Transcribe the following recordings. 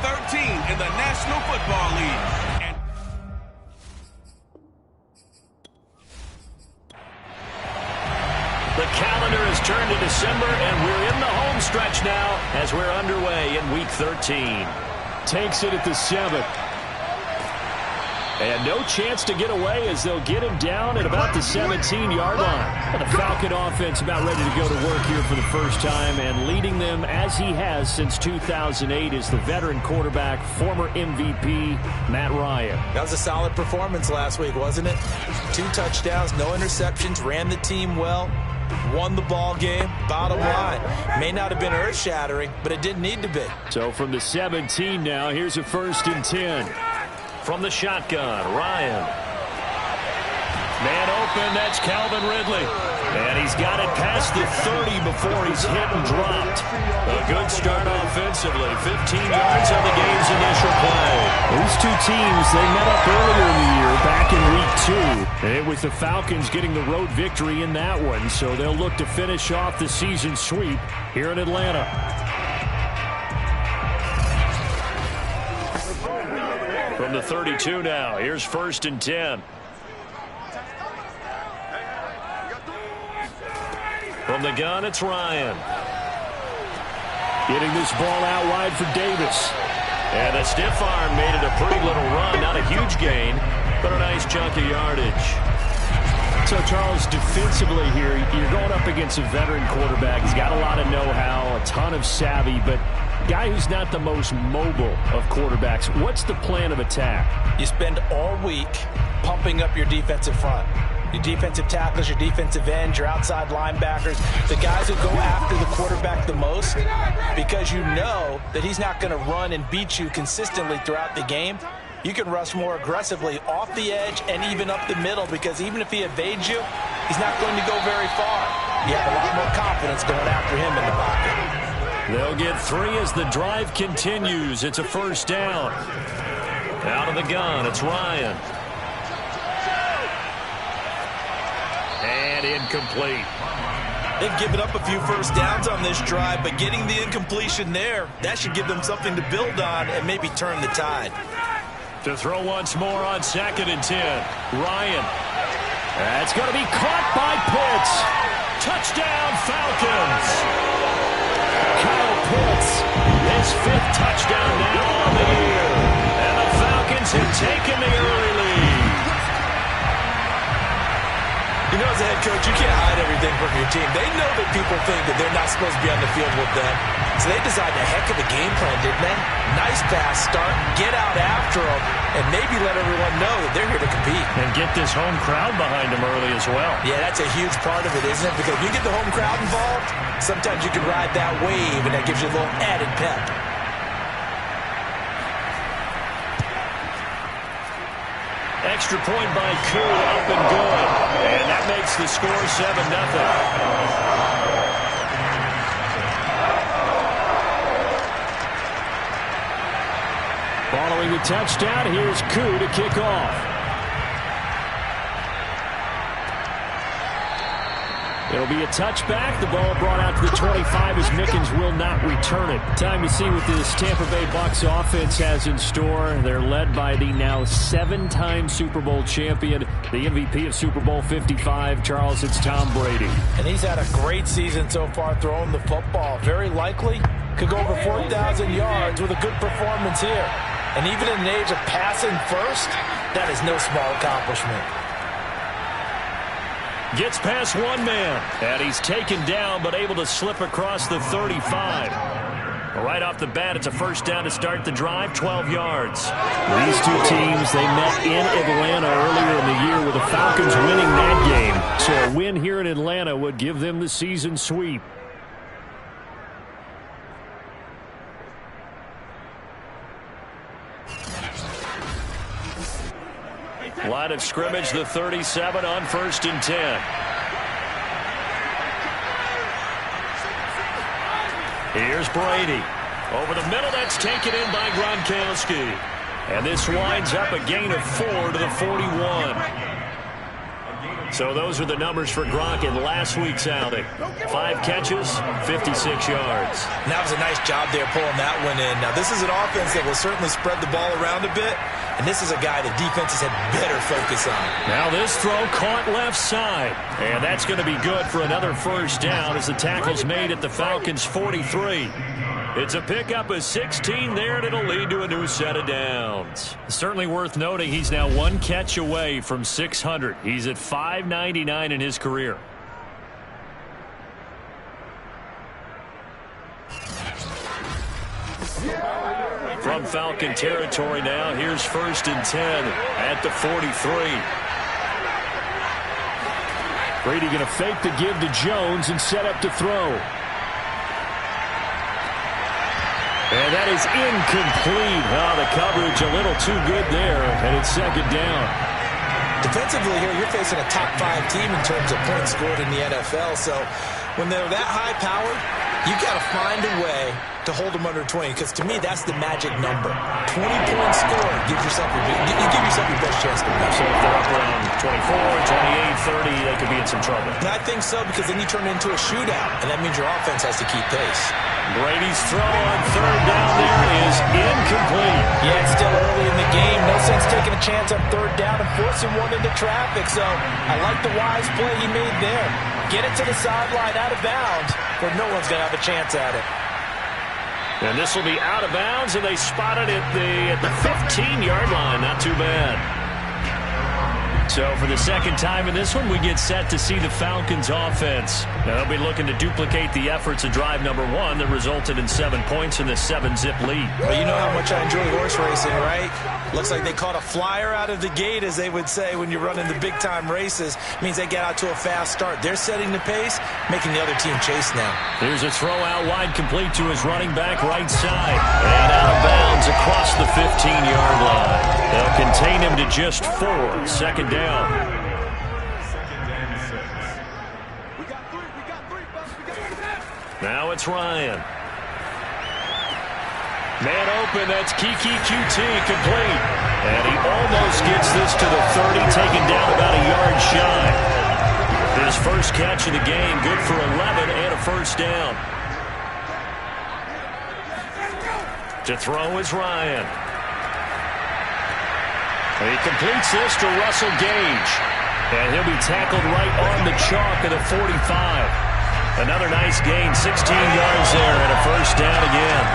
13 in the National Football League. And the calendar has turned to December, and we're in the home stretch now as we're underway in Week 13. Takes it at the 7. And no chance to get away as they'll get him down at about the 17-yard line. The Falcon offense about ready to go to work here for the first time, and leading them as he has since 2008 is the veteran quarterback, former MVP, Matt Ryan. That was a solid performance last week, wasn't it? 2 touchdowns, no interceptions, ran the team well, won the ball game. Bottom line, may not have been earth-shattering, but it didn't need to be. So from the 17 now, here's a 1st and 10. From the shotgun, Ryan. Man open, that's Calvin Ridley. And he's got it past the 30 before he's hit and dropped. A good start offensively. 15 yards on the game's initial play. These two teams, they met up earlier in the year, back in Week 2. And with the Falcons getting the road victory in that one, so they'll look to finish off the season sweep here in Atlanta. From the 32 now, here's 1st and 10. From the gun, it's Ryan. Getting this ball out wide for Davis. And the stiff arm made it a pretty little run. Not a huge gain, but a nice chunk of yardage. So, Charles, defensively here, you're going up against a veteran quarterback. He's got a lot of know-how, a ton of savvy, but guy who's not the most mobile of quarterbacks. What's the plan of attack? You spend all week pumping up your defensive front. Your defensive tackles, your defensive ends, your outside linebackers, the guys who go after the quarterback the most, because you know that he's not going to run and beat you consistently throughout the game. You can rush more aggressively off the edge and even up the middle, because even if he evades you, he's not going to go very far. You have a lot more confidence going after him in the pocket. They'll get 3 as the drive continues. It's a 1st down. Out of the gun, it's Ryan. And incomplete. They've given up a few 1st downs on this drive, but getting the incompletion there, that should give them something to build on and maybe turn the tide. To throw once more on 2nd and 10. Ryan. That's going to be caught by Pitts. Touchdown, Falcons. Kyle Pitts, his 5th touchdown now on the year. And the Falcons have taken the early lead. You know, as a head coach, you can't hide everything from your team. They know that people think that they're not supposed to be on the field with them. So they designed a heck of a game plan, didn't they? Nice pass start, get out after them, and maybe let everyone know that they're here to compete. And get this home crowd behind them early as well. Yeah, that's a huge part of it, isn't it? Because if you get the home crowd involved, sometimes you can ride that wave, and that gives you a little added pep. Extra point by Koo, up and good. And that makes the score 7-0. Following the touchdown, here's Koo to kick off. It'll be a touchback. The ball brought out to the 25 as Mickens will not return it. Time to see what this Tampa Bay Bucs offense has in store. They're led by the now 7-time Super Bowl champion, the MVP of Super Bowl 55, Charles, it's Tom Brady. And he's had a great season so far throwing the football. Very likely could go over 4,000 yards with a good performance here. And even in an age of passing first, that is no small accomplishment. Gets past one man, and he's taken down but able to slip across the 35. Right off the bat, it's a 1st down to start the drive, 12 yards. These two teams, they met in Atlanta earlier in the year with the Falcons winning that game. So a win here in Atlanta would give them the season sweep. Line of scrimmage, the 37 on 1st and 10. Here's Brady. Over the middle, that's taken in by Gronkowski. And this winds up a gain of 4 to the 41. So those are the numbers for Gronk in last week's outing. 5 catches, 56 yards. And that was a nice job there pulling that one in. Now, this is an offense that will certainly spread the ball around a bit, and this is a guy that defenses had better focus on. Now this throw caught left side, and that's going to be good for another first down as the tackle's made at the Falcons' 43. It's a pickup of 16 there, and it'll lead to a new set of downs. Certainly worth noting he's now 1 catch away from 600. He's at 599 in his career. From Falcon territory now, here's 1st and 10 at the 43. Brady going to fake the give to Jones and set up to throw. And that is incomplete. Oh, the coverage a little too good there, and it's 2nd down. Defensively here, you're facing a top 5 team in terms of points scored in the NFL. So when they're that high-powered, you've got to find a way to hold them under 20, because to me, that's the magic number. 20 points scored gives yourself you give yourself your best chance to win. So if they're up around 24, 28, 30, they could be in some trouble. And I think so, because then you turn it into a shootout, and that means your offense has to keep pace. Brady's throw on 3rd down there is incomplete. Yeah, it's still early in the game. No sense taking a chance on 3rd down and forcing one into traffic. So I like the wise play he made there. Get it to the sideline out of bounds, where no one's going to have a chance at it. And this will be out of bounds, and they spot it at the 15-yard line. Not too bad. So for the 2nd time in this one, we get set to see the Falcons offense. Now they'll be looking to duplicate the efforts of drive number 1 that resulted in 7 points in the 7-zip lead. Well, you know how much I enjoy horse racing, right? Looks like they caught a flyer out of the gate, as they would say when you're running the big-time races. It means they get out to a fast start. They're setting the pace, making the other team chase now. Here's a throw out wide, complete to his running back right side. And out of bounds across the 15-yard line. They'll contain him to just 4. 2nd down. Now it's Ryan. Man open, that's Kiki QT, complete. And he almost gets this to the 30, taken down about a yard shy. His first catch of the game, good for 11 and a first down. To throw is Ryan. And he completes this to Russell Gage. And he'll be tackled right on the chalk of the 45. Another nice gain, 16 yards there, and a first down again.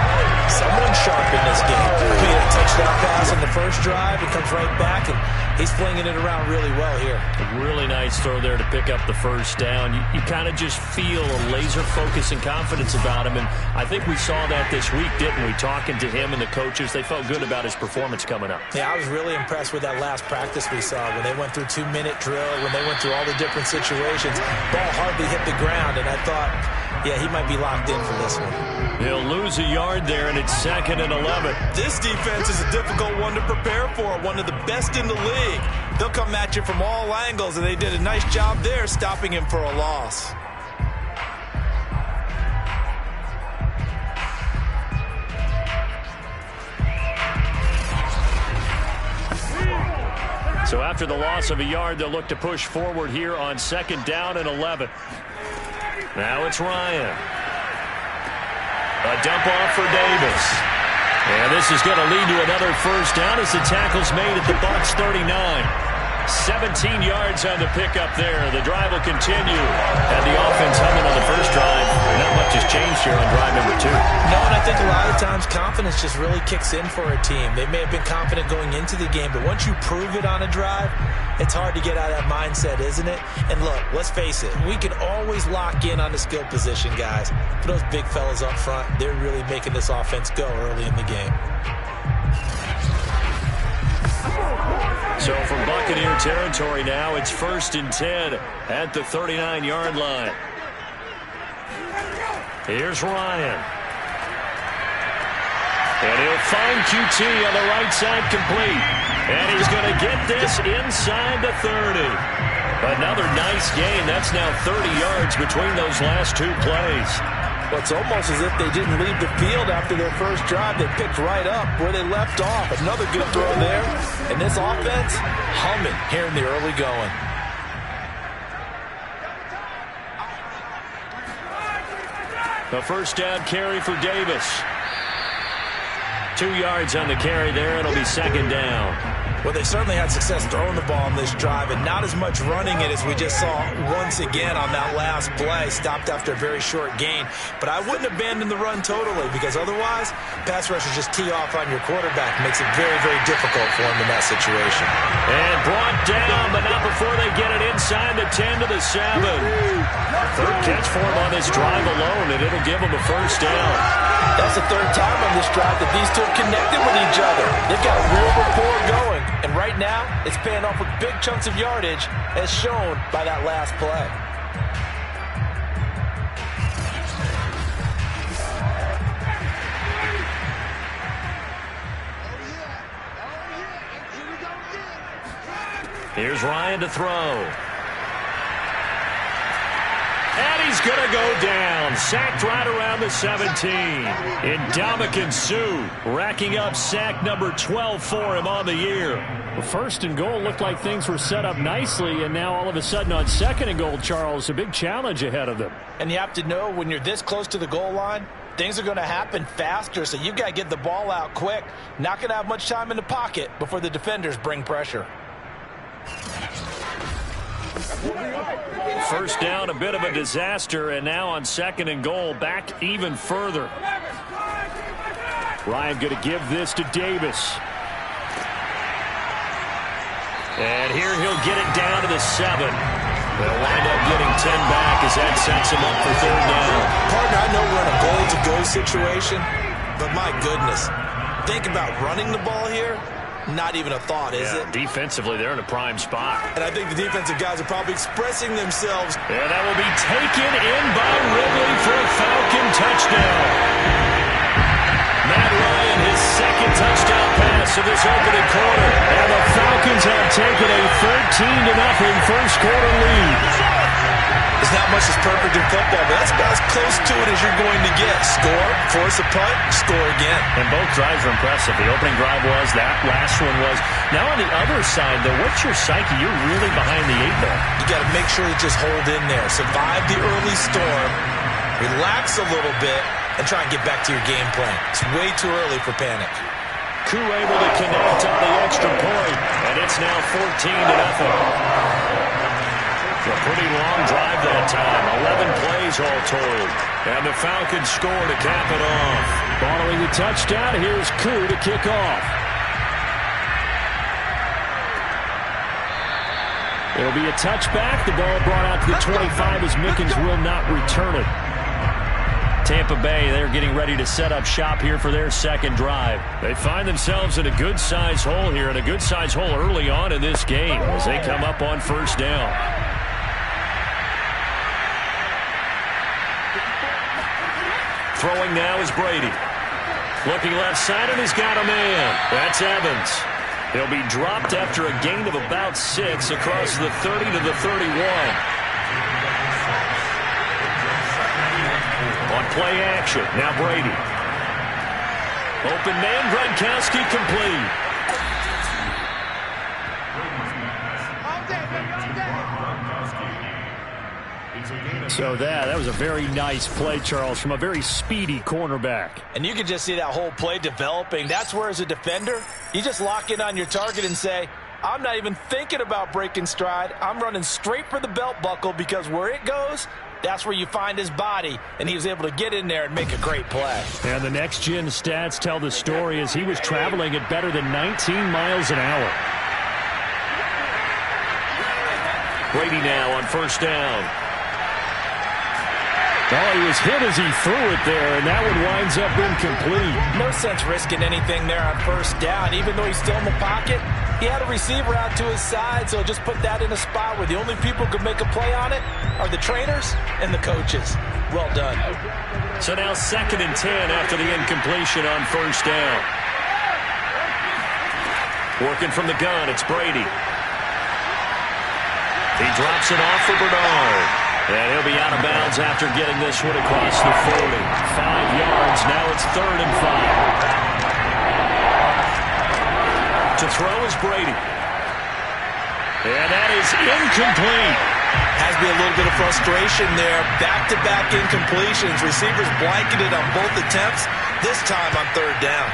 Someone sharp in this game. He had a touchdown pass on the first drive. It comes right back, and he's flinging it around really well here. A really nice throw there to pick up the first down. You kind of just feel a laser focus and confidence about him, and I think we saw that this week, didn't we? Talking to him and the coaches, they felt good about his performance coming up. Yeah, I was really impressed with that last practice we saw when they went through 2-minute drill, when they went through all the different situations. Ball hardly hit the ground, and I thought, yeah, he might be locked in for this one. He'll lose a yard there, and it's 2nd and 11. This defense is a difficult one to prepare for, one of the best in the league. They'll come at you from all angles, and they did a nice job there stopping him for a loss. So after the loss of a yard, they'll look to push forward here on 2nd down and 11. Now it's Ryan. A dump off for Davis. And this is going to lead to another first down as the tackle's made at the Bucs 39. 17 yards on the pickup there. The drive will continue. And the offense humming on the first drive. Not much has changed here on drive number 2. No, and I think a lot of times confidence just really kicks in for a team. They may have been confident going into the game, but once you prove it on a drive, it's hard to get out of that mindset, isn't it? And look, let's face it, we can always lock in on the skill position, guys. For those big fellas up front, they're really making this offense go early in the game. So from Buccaneer territory now, it's 1st and 10 at the 39-yard line. Here's Ryan. And he'll find QT on the right side, complete. And he's going to get this inside the 30. Another nice gain. That's now 30 yards between those last 2 plays. Well, it's almost as if they didn't leave the field after their first drive. They picked right up where they left off. Another good throw there. And this offense humming here in the early going. A first down carry for Davis. 2 yards on the carry there. It'll be second down. Well, they certainly had success throwing the ball on this drive and not as much running it as we just saw once again on that last play. Stopped after a very short gain. But I wouldn't abandon the run totally because otherwise, pass rushers just tee off on your quarterback. Makes it very, very difficult for him in that situation. And brought down, but not before they get it inside the 10 to the 7. Third catch for him on this drive alone, and it'll give him a first down. That's the third time on this drive that these two have connected with each other. They've got a real rapport going. And right now, it's paying off with big chunks of yardage, as shown by that last play. Here's Ryan to throw. And he's going to go down. Sacked right around the 17. Ndamukong Suh racking up sack number 12 for him on the year. The first and goal looked like things were set up nicely, and now all of a sudden on second and goal, Charles, a big challenge ahead of them. And you have to know when you're this close to the goal line, things are going to happen faster, so you've got to get the ball out quick. Not going to have much time in the pocket before the defenders bring pressure. First down, a bit of a disaster, and now on second and goal, back even further. Ryan going to give this to Davis. And here he'll get it down to the 7. They'll wind up getting 10 back as that sets him up for third down. Partner, I know we're in a goal-to-go situation, but my goodness, think about running the ball here. Not even a thought, is it? Defensively, they're in a prime spot. And I think the defensive guys are probably expressing themselves. And that will be taken in by Ridley for a Falcon touchdown. Matt Ryan, his second touchdown pass of this opening quarter. And the Falcons have taken a 13-0 first quarter lead. There's not much that's perfect in football, but that's about as close to it as you're going to get. Score, force a punt, score again. And both drives were impressive. The opening drive was, that last one was. Now on the other side, though, what's your psyche? You're really behind the 8-ball. You got to make sure to just hold in there. Survive the early storm, relax a little bit, and try and get back to your game plan. It's way too early for panic. Koo able to connect on the extra point, and it's now 14-0. A pretty long drive that time. 11 plays all told. And the Falcons score to cap it off. Following the touchdown, here's Koo to kick off. It'll be a touchback. The ball brought out to the 25 as Mickens will not return it. Tampa Bay, they're getting ready to set up shop here for their second drive. They find themselves in a good-sized hole here, and a good-sized hole early on in this game as they come up on first down. Throwing now is Brady. Looking left side, and he's got a man. That's Evans. He'll be dropped after a gain of about 6 across the 30 to the 31. On play action, now Brady. Open man, Gronkowski complete. So that was a very nice play, Charles, from a very speedy cornerback. And you can just see that whole play developing. That's where, as a defender, you just lock in on your target and say, I'm not even thinking about breaking stride. I'm running straight for the belt buckle, because where it goes, that's where you find his body. And he was able to get in there and make a great play. And the next-gen stats tell the story as he was traveling at better than 19 miles an hour. Brady now on first down. Well, he was hit as he threw it there, and that one winds up incomplete. No sense risking anything there on first down. Even though he's still in the pocket, he had a receiver out to his side, so just put that in a spot where the only people who could make a play on it are the trainers and the coaches. Well done. So now 2nd and 10 after the incompletion on first down. Working from the gun, it's Brady. He drops it off for Bernard. And he'll be out of bounds after getting this one across the 40. 5 yards. Now it's 3rd and 5. To throw is Brady. And that is incomplete. Has to be a little bit of frustration there. Back-to-back incompletions. Receivers blanketed on both attempts, this time on third down.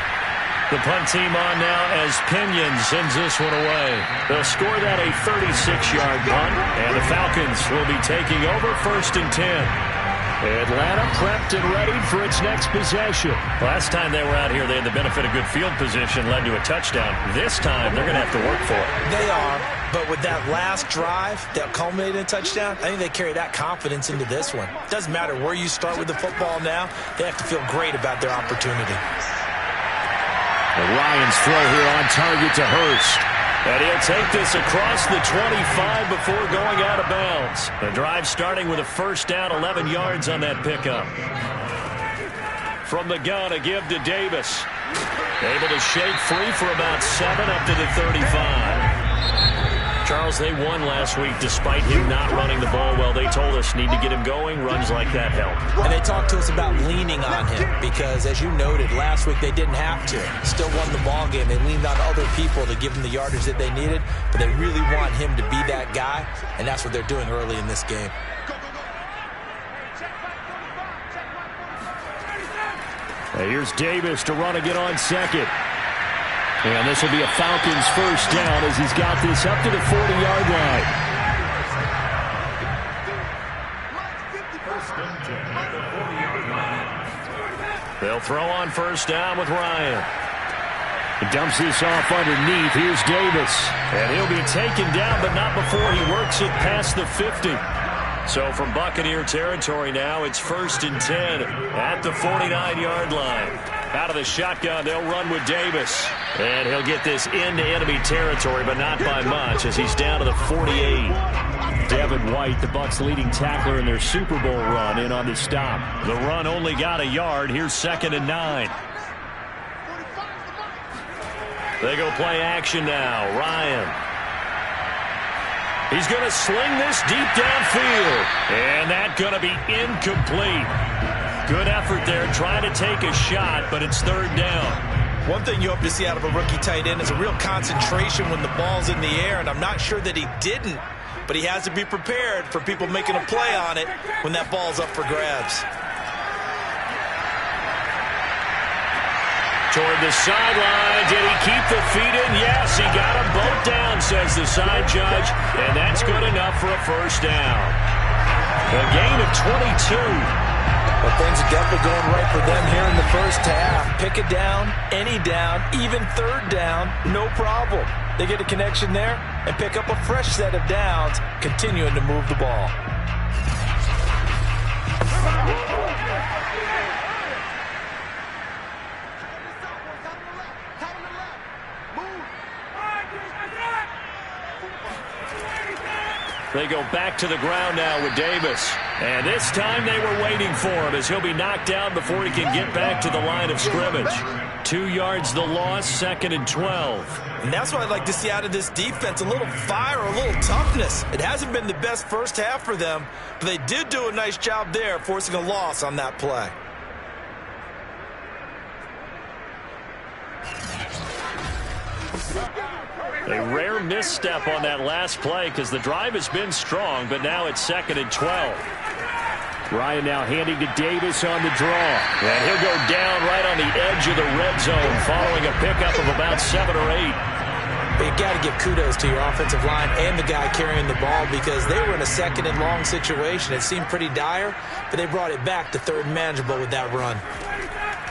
The punt team on now as Pinion sends this one away. They'll score that a 36-yard punt, and the Falcons will be taking over 1st and 10. Atlanta prepped and ready for its next possession. Last time they were out here, they had the benefit of good field position, led to a touchdown. This time, they're going to have to work for it. They are, but with that last drive that culminated in a touchdown, I think they carry that confidence into this one. Doesn't matter where you start with the football now, they have to feel great about their opportunity. Ryan's throw here on target to Hurst. And he'll take this across the 25 before going out of bounds. The drive starting with a 1st down, 11 yards on that pickup. From the gun, a give to Davis. Able to shake free for about 7 up to the 35. Charles, they won last week despite him not running the ball well. They told us need to get him going. Runs like that help. And they talked to us about leaning on him because, as you noted, last week they didn't have to. Still won the ball game. They leaned on other people to give them the yardage that they needed, but they really want him to be that guy, and that's what they're doing early in this game. Here's Davis to run again on 2nd. And this will be a Falcons 1st down as he's got this up to the 40-yard line. They'll throw on 1st down with Ryan. He dumps this off underneath. Here's Davis. And he'll be taken down, but not before he works it past the 50. So from Buccaneer territory now, it's 1st and 10 at the 49-yard line. Out of the shotgun, they'll run with Davis. And he'll get this into enemy territory, but not by much as he's down to the 48. Devin White, the Bucs' leading tackler in their Super Bowl run, in on the stop. The run only got a yard. Here's 2nd and 9. They go play action now. Ryan. He's going to sling this deep downfield. And that's going to be incomplete. Good effort there, trying to take a shot, but it's 3rd down. One thing you hope to see out of a rookie tight end is a real concentration when the ball's in the air, and I'm not sure that he didn't, but he has to be prepared for people making a play on it when that ball's up for grabs. Toward the sideline, did he keep the feet in? Yes, he got them both down, says the side judge, and that's good enough for a 1st down. A gain of 22. Well, things are definitely going right for them here in the 1st half. Pick it down, any down, even 3rd down, no problem. They get a connection there and pick up a fresh set of downs, continuing to move the ball. They go back to the ground now with Davis. And this time they were waiting for him as he'll be knocked down before he can get back to the line of scrimmage. 2 yards the loss, 2nd and 12. And that's what I'd like to see out of this defense, a little fire, a little toughness. It hasn't been the best 1st half for them, but they did do a nice job there, forcing a loss on that play. A rare misstep on that last play because the drive has been strong, but now it's 2nd and 12. Ryan now handing to Davis on the draw. And he'll go down right on the edge of the red zone following a pickup of about 7 or 8. But you got to give kudos to your offensive line and the guy carrying the ball because they were in a 2nd and long situation. It seemed pretty dire, but they brought it back to 3rd and manageable with that run.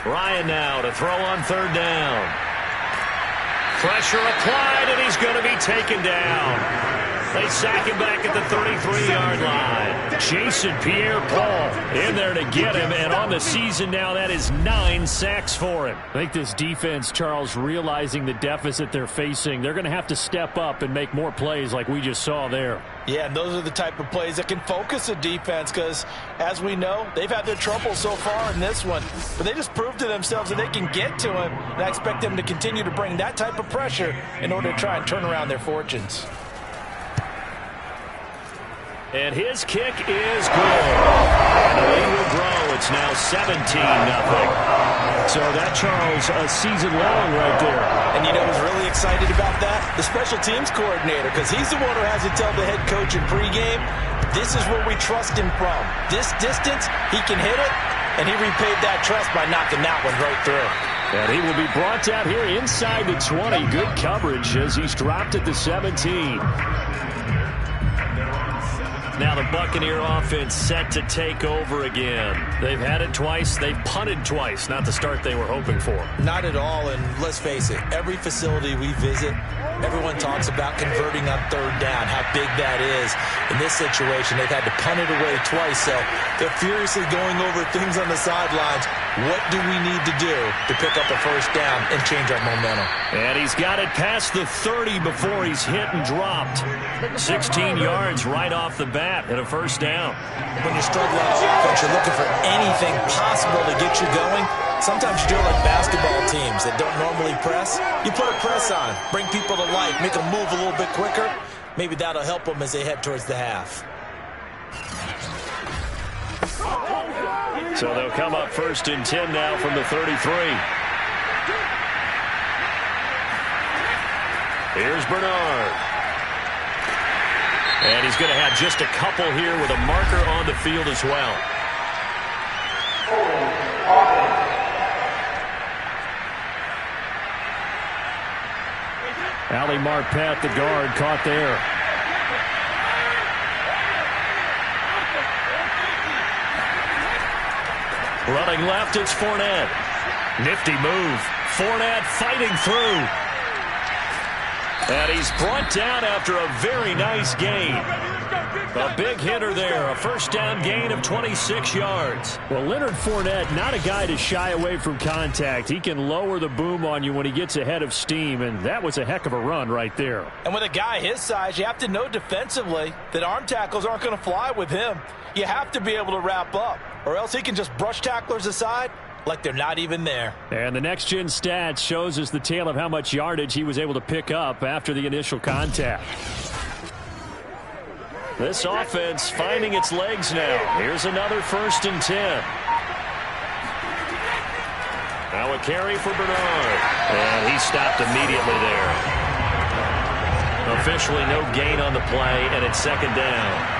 Ryan now to throw on 3rd down. Pressure applied, and he's going to be taken down. They sack him back at the 33-yard line. Jason Pierre-Paul in there to get him, and on the season now, that is 9 sacks for him. I think this defense, Charles, realizing the deficit they're facing, they're going to have to step up and make more plays like we just saw there. Yeah, and those are the type of plays that can focus a defense because, as we know, they've had their trouble so far in this one. But they just proved to themselves that they can get to him, and I expect them to continue to bring that type of pressure in order to try and turn around their fortunes. And his kick is good. And the lead will grow. It's now 17-0. So that, Charles, a season long right there. And you know who's really excited about that? The special teams coordinator, because he's the one who has to tell the head coach in pregame, this is where we trust him from. This distance, he can hit it, and he repaid that trust by knocking that one right through. And he will be brought down here inside the 20. Good coverage as he's dropped at the 17. Now the Buccaneer offense set to take over again. They've had it twice. They've punted twice. Not the start they were hoping for. Not at all, and let's face it, every facility we visit, everyone talks about converting on third down, how big that is. In this situation, they've had to punt it away twice, so they're furiously going over things on the sidelines. What do we need to do to pick up a first down and change our momentum? And he's got it past the 30 before he's hit and dropped. 16 yards right off the bat and a first down. When you're struggling on offense, you're looking for anything possible to get you going. Sometimes you do it like basketball teams that don't normally press. You put a press on, bring people to life, make them move a little bit quicker. Maybe that'll help them as they head towards the half. So they'll come up 1st and 10 now from the 33. Here's Bernard. And he's going to have just a couple here with a marker on the field as well. Ali Marpet, the guard, caught there. Running left, it's Fournette. Nifty move. Fournette fighting through. And he's brought down after a very nice gain. A big hitter there. A first down gain of 26 yards. Well, Leonard Fournette, not a guy to shy away from contact. He can lower the boom on you when he gets ahead of steam, and that was a heck of a run right there. And with a guy his size, you have to know defensively that arm tackles aren't going to fly with him. You have to be able to wrap up, or else he can just brush tacklers aside like they're not even there. And the next-gen stats shows us the tale of how much yardage he was able to pick up after the initial contact. This offense finding its legs now. Here's another 1st and 10. Now a carry for Bernard. And he stopped immediately there. Officially no gain on the play, and it's 2nd down.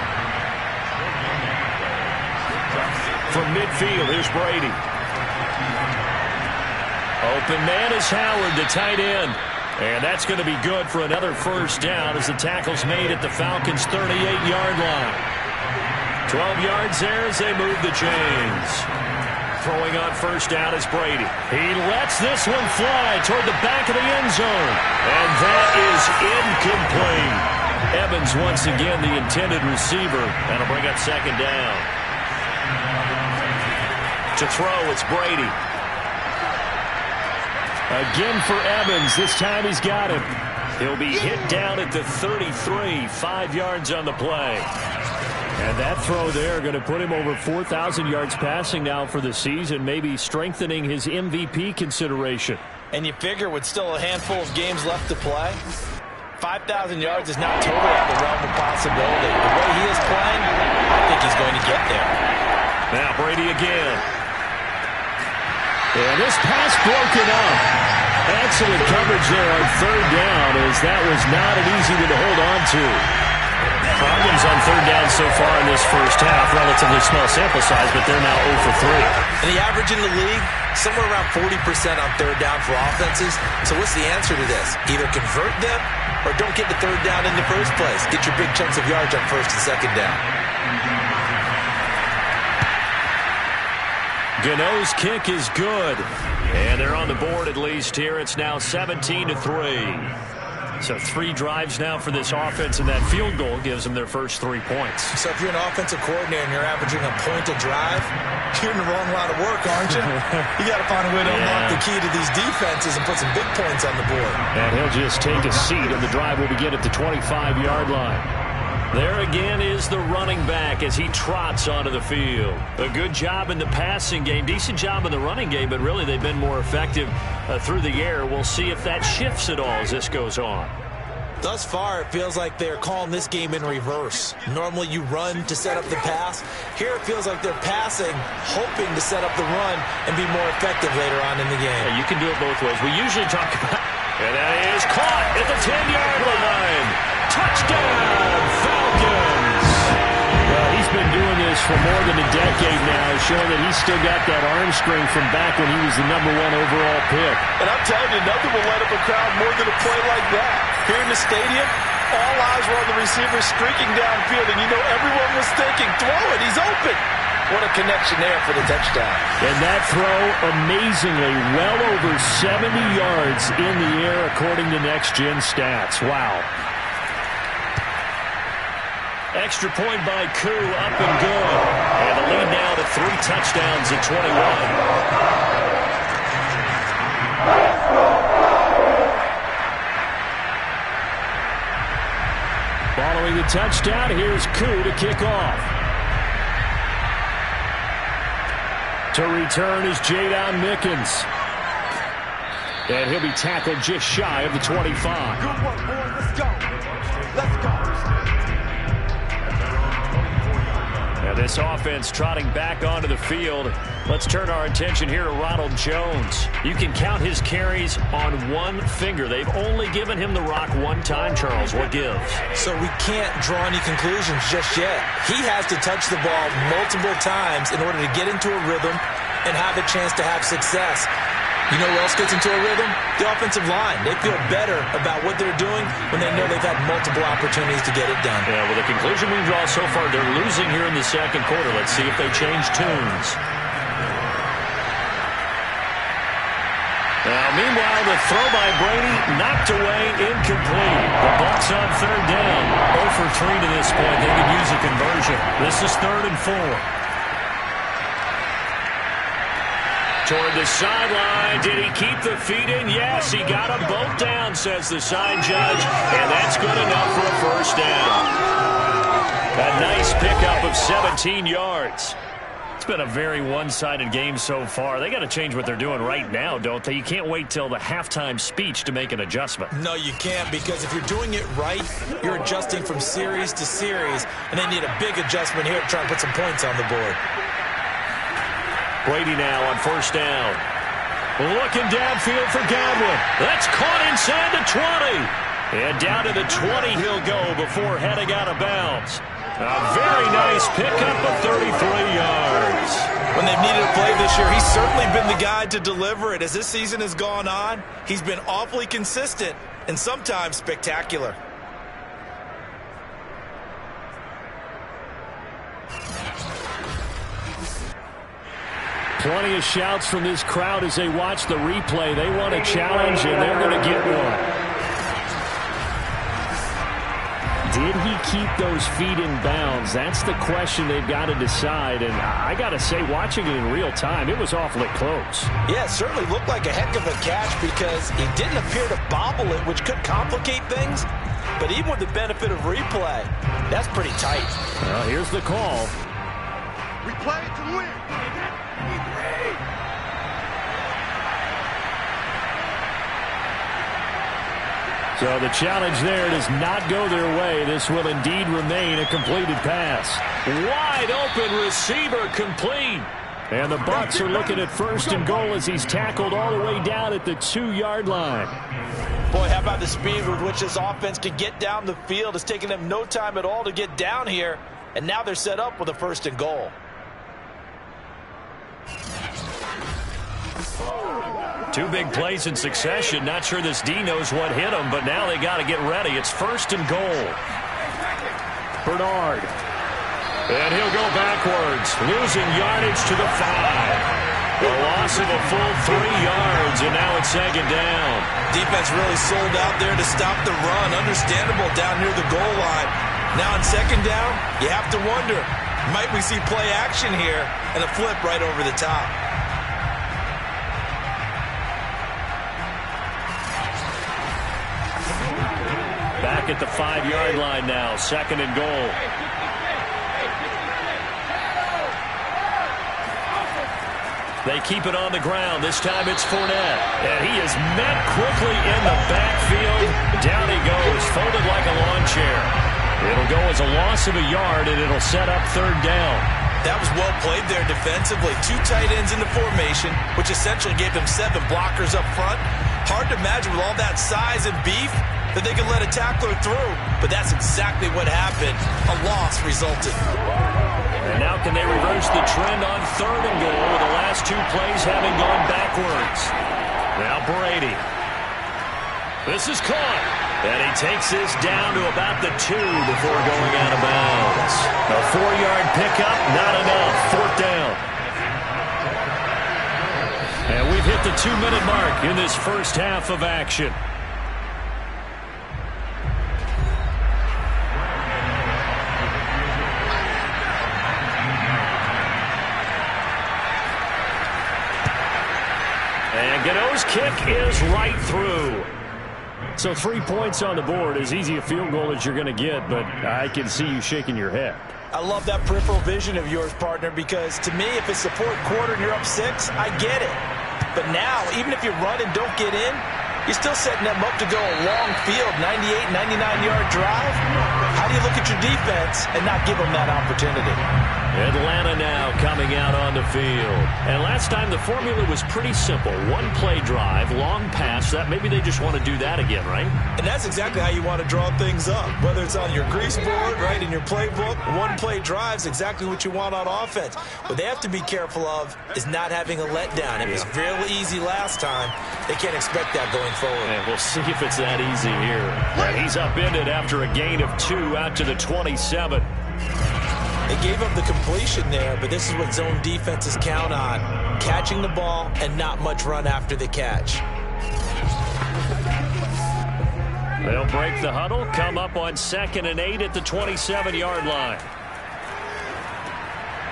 From midfield, here's Brady. Open man is Howard, the tight end. And that's going to be good for another first down as the tackle's made at the Falcons' 38-yard line. 12 yards there as they move the chains. Throwing on first down is Brady. He lets this one fly toward the back of the end zone. And that is incomplete. Evans once again the intended receiver. That'll bring up 2nd down. To throw, it's Brady. Again for Evans. This time he's got him. He'll be hit down at the 33. 5 yards on the play. And that throw there going to put him over 4,000 yards passing now for the season, maybe strengthening his MVP consideration. And you figure with still a handful of games left to play, 5,000 yards is not totally out of the realm of possibility. The way he is playing, I think he's going to get there. Now Brady again. And this pass broken up. Excellent coverage there on 3rd down, as that was not an easy one to hold on to. Problems on 3rd down so far in this first half. Relatively small sample size, but they're now 0 for 3. And the average in the league, somewhere around 40% on 3rd down for offenses. So what's the answer to this? Either convert them or don't get the 3rd down in the first place. Get your big chunks of yards on 1st and 2nd down. Gano's kick is good. And they're on the board at least here. It's now 17-3. So 3 drives now for this offense, and that field goal gives them their first 3 points. So if you're an offensive coordinator and you're averaging a point a drive, you're in the wrong line of work, aren't you? You got to find a way to unlock the key to these defenses and put some big points on the board. And he'll just take a seat, and the drive will begin at the 25-yard line. There again is the running back as he trots onto the field. A good job in the passing game, decent job in the running game, but really they've been more effective through the air. We'll see if that shifts at all as this goes on. Thus far, it feels like they're calling this game in reverse. Normally you run to set up the pass. Here it feels like they're passing, hoping to set up the run and be more effective later on in the game. Yeah, you can do it both ways. We usually talk about, and that is caught at the 10-yard line. Touchdown, Falcons. Well, he's been doing this for more than a decade now, showing that he's still got that arm strength from back when he was the #1 overall pick. And I'm telling you, nothing will light up a crowd more than a play like that. Here in the stadium, all eyes were on the receiver streaking downfield, and you know everyone was thinking, throw it, he's open. What a connection there for the touchdown. And that throw, amazingly, well over 70 yards in the air, according to Next Gen Stats. Wow. Extra point by Koo, up and good. And the lead now to 3 touchdowns at 21. Following the touchdown, here's Koo to kick off. To return is Jadon Mickens. And he'll be tackled just shy of the 25. Good work, boys. Let's go. Let's go. Now this offense trotting back onto the field. Let's turn our attention here to Ronald Jones. You can count his carries on one finger. They've only given him the rock one time, Charles. What gives? So we can't draw any conclusions just yet. He has to touch the ball multiple times in order to get into a rhythm and have a chance to have success. You know who else gets into a rhythm? The offensive line. They feel better about what they're doing when they know they've had multiple opportunities to get it done. Yeah, well, the conclusion we draw so far, they're losing here in the second quarter. Let's see if they change tunes. Now, meanwhile, the throw by Brady knocked away, incomplete. The Bucs on third down. 0 for 3 to this point. They could use a conversion. This is 3rd and 4. Toward the sideline. Did he keep the feet in? Yes, he got them both down, says the side judge. And that's good enough for a first down. A nice pickup of 17 yards. It's been a very one-sided game so far. They got to change what they're doing right now, don't they? You can't wait till the halftime speech to make an adjustment. No, you can't, because if you're doing it right, you're adjusting from series to series, and they need a big adjustment here to try and put some points on the board. Brady now on first down. Looking downfield for Godwin. That's caught inside the 20. And down to the 20 he'll go before heading out of bounds. A very nice pickup of 33 yards. When they've needed a play this year, he's certainly been the guy to deliver it. As this season has gone on, he's been awfully consistent and sometimes spectacular. Plenty of shouts from this crowd as they watch the replay. They want a challenge, and they're going to get one. Did he keep those feet in bounds? That's the question they've got to decide. And I got to say, watching it in real time, it was awfully close. Yeah, it certainly looked like a heck of a catch because he didn't appear to bobble it, which could complicate things. But even with the benefit of replay, that's pretty tight. Well, here's the call. We play to win. So the challenge there does not go their way. This will indeed remain a completed pass. Wide open receiver complete. And the Bucs are looking at 1st and goal as he's tackled all the way down at the 2-yard line. Boy, how about the speed with which this offense can get down the field? It's taken them no time at all to get down here. And now they're set up with a 1st and goal. Two big plays in succession. Not sure this D knows what hit him, but now they got to get ready. It's 1st and goal. Bernard. And he'll go backwards, losing yardage to the 5. A loss of a full 3 yards, and now it's 2nd down. Defense really sold out there to stop the run. Understandable down near the goal line. Now on 2nd down, you have to wonder, might we see play action here and a flip right over the top? Back at the 5-yard line now, 2nd and goal. They keep it on the ground. This time it's Fournette. And he is met quickly in the backfield. Down he goes, folded like a lawn chair. It'll go as a loss of a yard, and it'll set up 3rd down. That was well played there defensively. 2 tight ends in the formation, which essentially gave them 7 blockers up front. Hard to imagine with all that size and beef, that they could let a tackler through, but that's exactly what happened. A loss resulted. And now can they reverse the trend on 3rd and goal with the last 2 plays having gone backwards? Now Brady. This is caught. And he takes this down to about the 2 before going out of bounds. A 4-yard pickup, not enough. 4th down. And we've hit the 2-minute mark in this first half of action. And Gano's kick is right through. So 3 points on the board, as easy a field goal as you're going to get, but I can see you shaking your head. I love that peripheral vision of yours, partner, because to me, if it's the 4th quarter and you're up 6, I get it. But now, even if you run and don't get in, you're still setting them up to go a long field, 98, 99-yard drive. How do you look at your defense and not give them that opportunity? Atlanta now coming out on the field. And last time the formula was pretty simple. 1-play drive, long pass. That maybe they just want to do that again, right? And that's exactly how you want to draw things up. Whether it's on your grease board, right, in your playbook, 1-play drive is exactly what you want on offense. What they have to be careful of is not having a letdown. It was really easy last time. They can't expect that going forward. And we'll see if it's that easy here. And he's upended after a gain of 2 out to the 27. They gave up the completion there, but this is what zone defenses count on. Catching the ball and not much run after the catch. They'll break the huddle, come up on 2nd and 8 at the 27-yard line.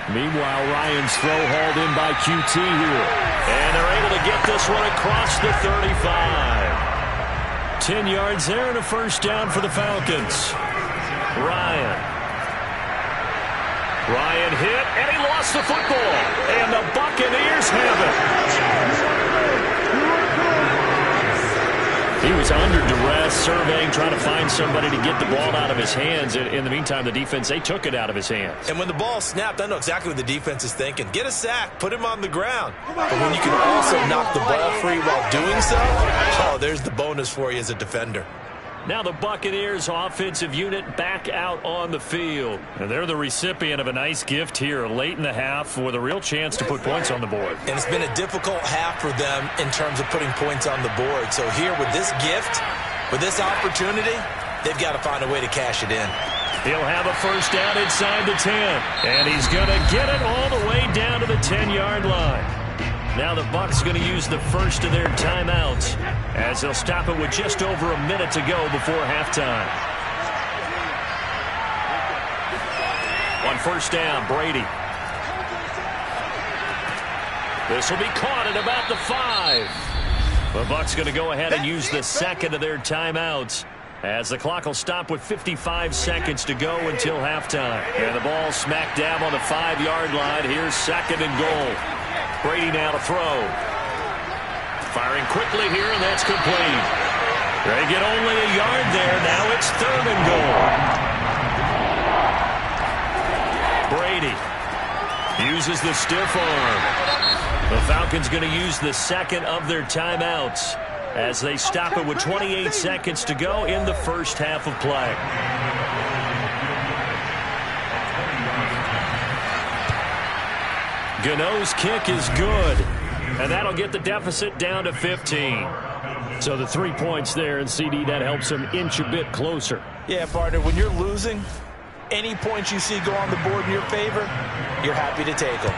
Meanwhile, Ryan's throw hauled in by QT here. And they're able to get this one across the 35. 10 yards there and a first down for the Falcons. Ryan hit, and he lost the football. And the Buccaneers have it. He was under duress, surveying, trying to find somebody to get the ball out of his hands. In the meantime, the defense, they took it out of his hands. And when the ball snapped, I know exactly what the defense is thinking. Get a sack, put him on the ground. But when you can also knock the ball free while doing so, oh, there's the bonus for you as a defender. Now the Buccaneers offensive unit back out on the field. And they're the recipient of a nice gift here late in the half with a real chance to put points on the board. And it's been a difficult half for them in terms of putting points on the board. So here with this gift, with this opportunity, they've got to find a way to cash it in. He'll have a first down inside the 10. And he's going to get it all the way down to the 10-yard line. Now the Bucs going to use the first of their timeouts as they'll stop it with just over a minute to go before halftime. On first down, Brady. This will be caught at about the 5. The Bucs going to go ahead and use the second of their timeouts as the clock will stop with 55 seconds to go until halftime. And the ball smack dab on the 5-yard line. Here's 2nd and goal. Brady now to throw. Firing quickly here, and that's complete. They get only a yard there. Now it's 3rd and goal. Brady uses the stiff arm. The Falcons going to use the second of their timeouts as they stop it with 28 seconds to go in the first half of play. Gano's kick is good, and that'll get the deficit down to 15. So the 3 points there, and CD, that helps them inch a bit closer. Yeah, partner, when you're losing, any points you see go on the board in your favor, you're happy to take them.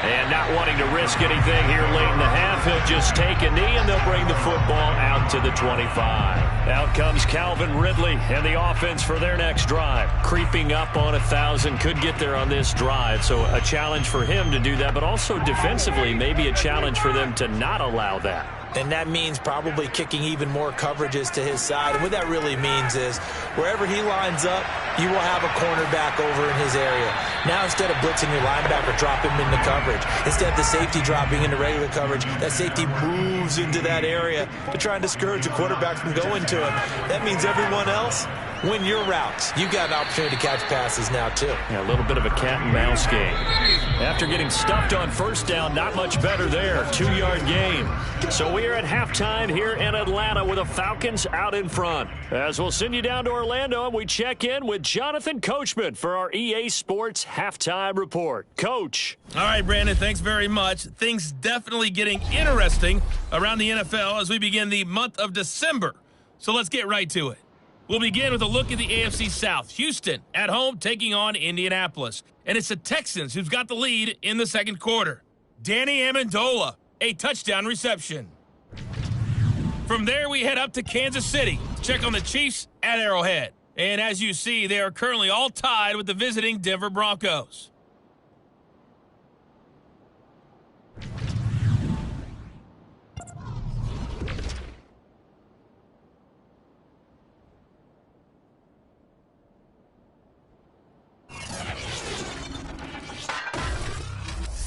And not wanting to risk anything here late in the half, he'll just take a knee, and they'll bring the football out to the 25. Out comes Calvin Ridley and the offense for their next drive. Creeping up on 1,000, could get there on this drive. So a challenge for him to do that, but also defensively, maybe a challenge for them to not allow that. And that means probably kicking even more coverages to his side. And what that really means is wherever he lines up, you will have a cornerback over in his area. Now instead of blitzing your linebacker, drop him into coverage. Instead of the safety dropping into regular coverage, that safety moves into that area to try and discourage the quarterback from going to him. That means everyone else win your routes. You've got an opportunity to catch passes now, too. Yeah, a little bit of a cat and mouse game. After getting stuffed on first down, not much better there. 2-yard gain. So we are at halftime here in Atlanta with the Falcons out in front. As we'll send you down to Orlando, and we check in with Jonathan Coachman for our EA Sports Halftime Report. Coach. All right, Brandon, thanks very much. Things definitely getting interesting around the NFL as we begin the month of December. So let's get right to it. We'll begin with a look at the AFC South. Houston at home taking on Indianapolis. And it's the Texans who's got the lead in the second quarter. Danny Amendola, a touchdown reception. From there, we head up to Kansas City to check on the Chiefs at Arrowhead. And as you see, they are currently all tied with the visiting Denver Broncos.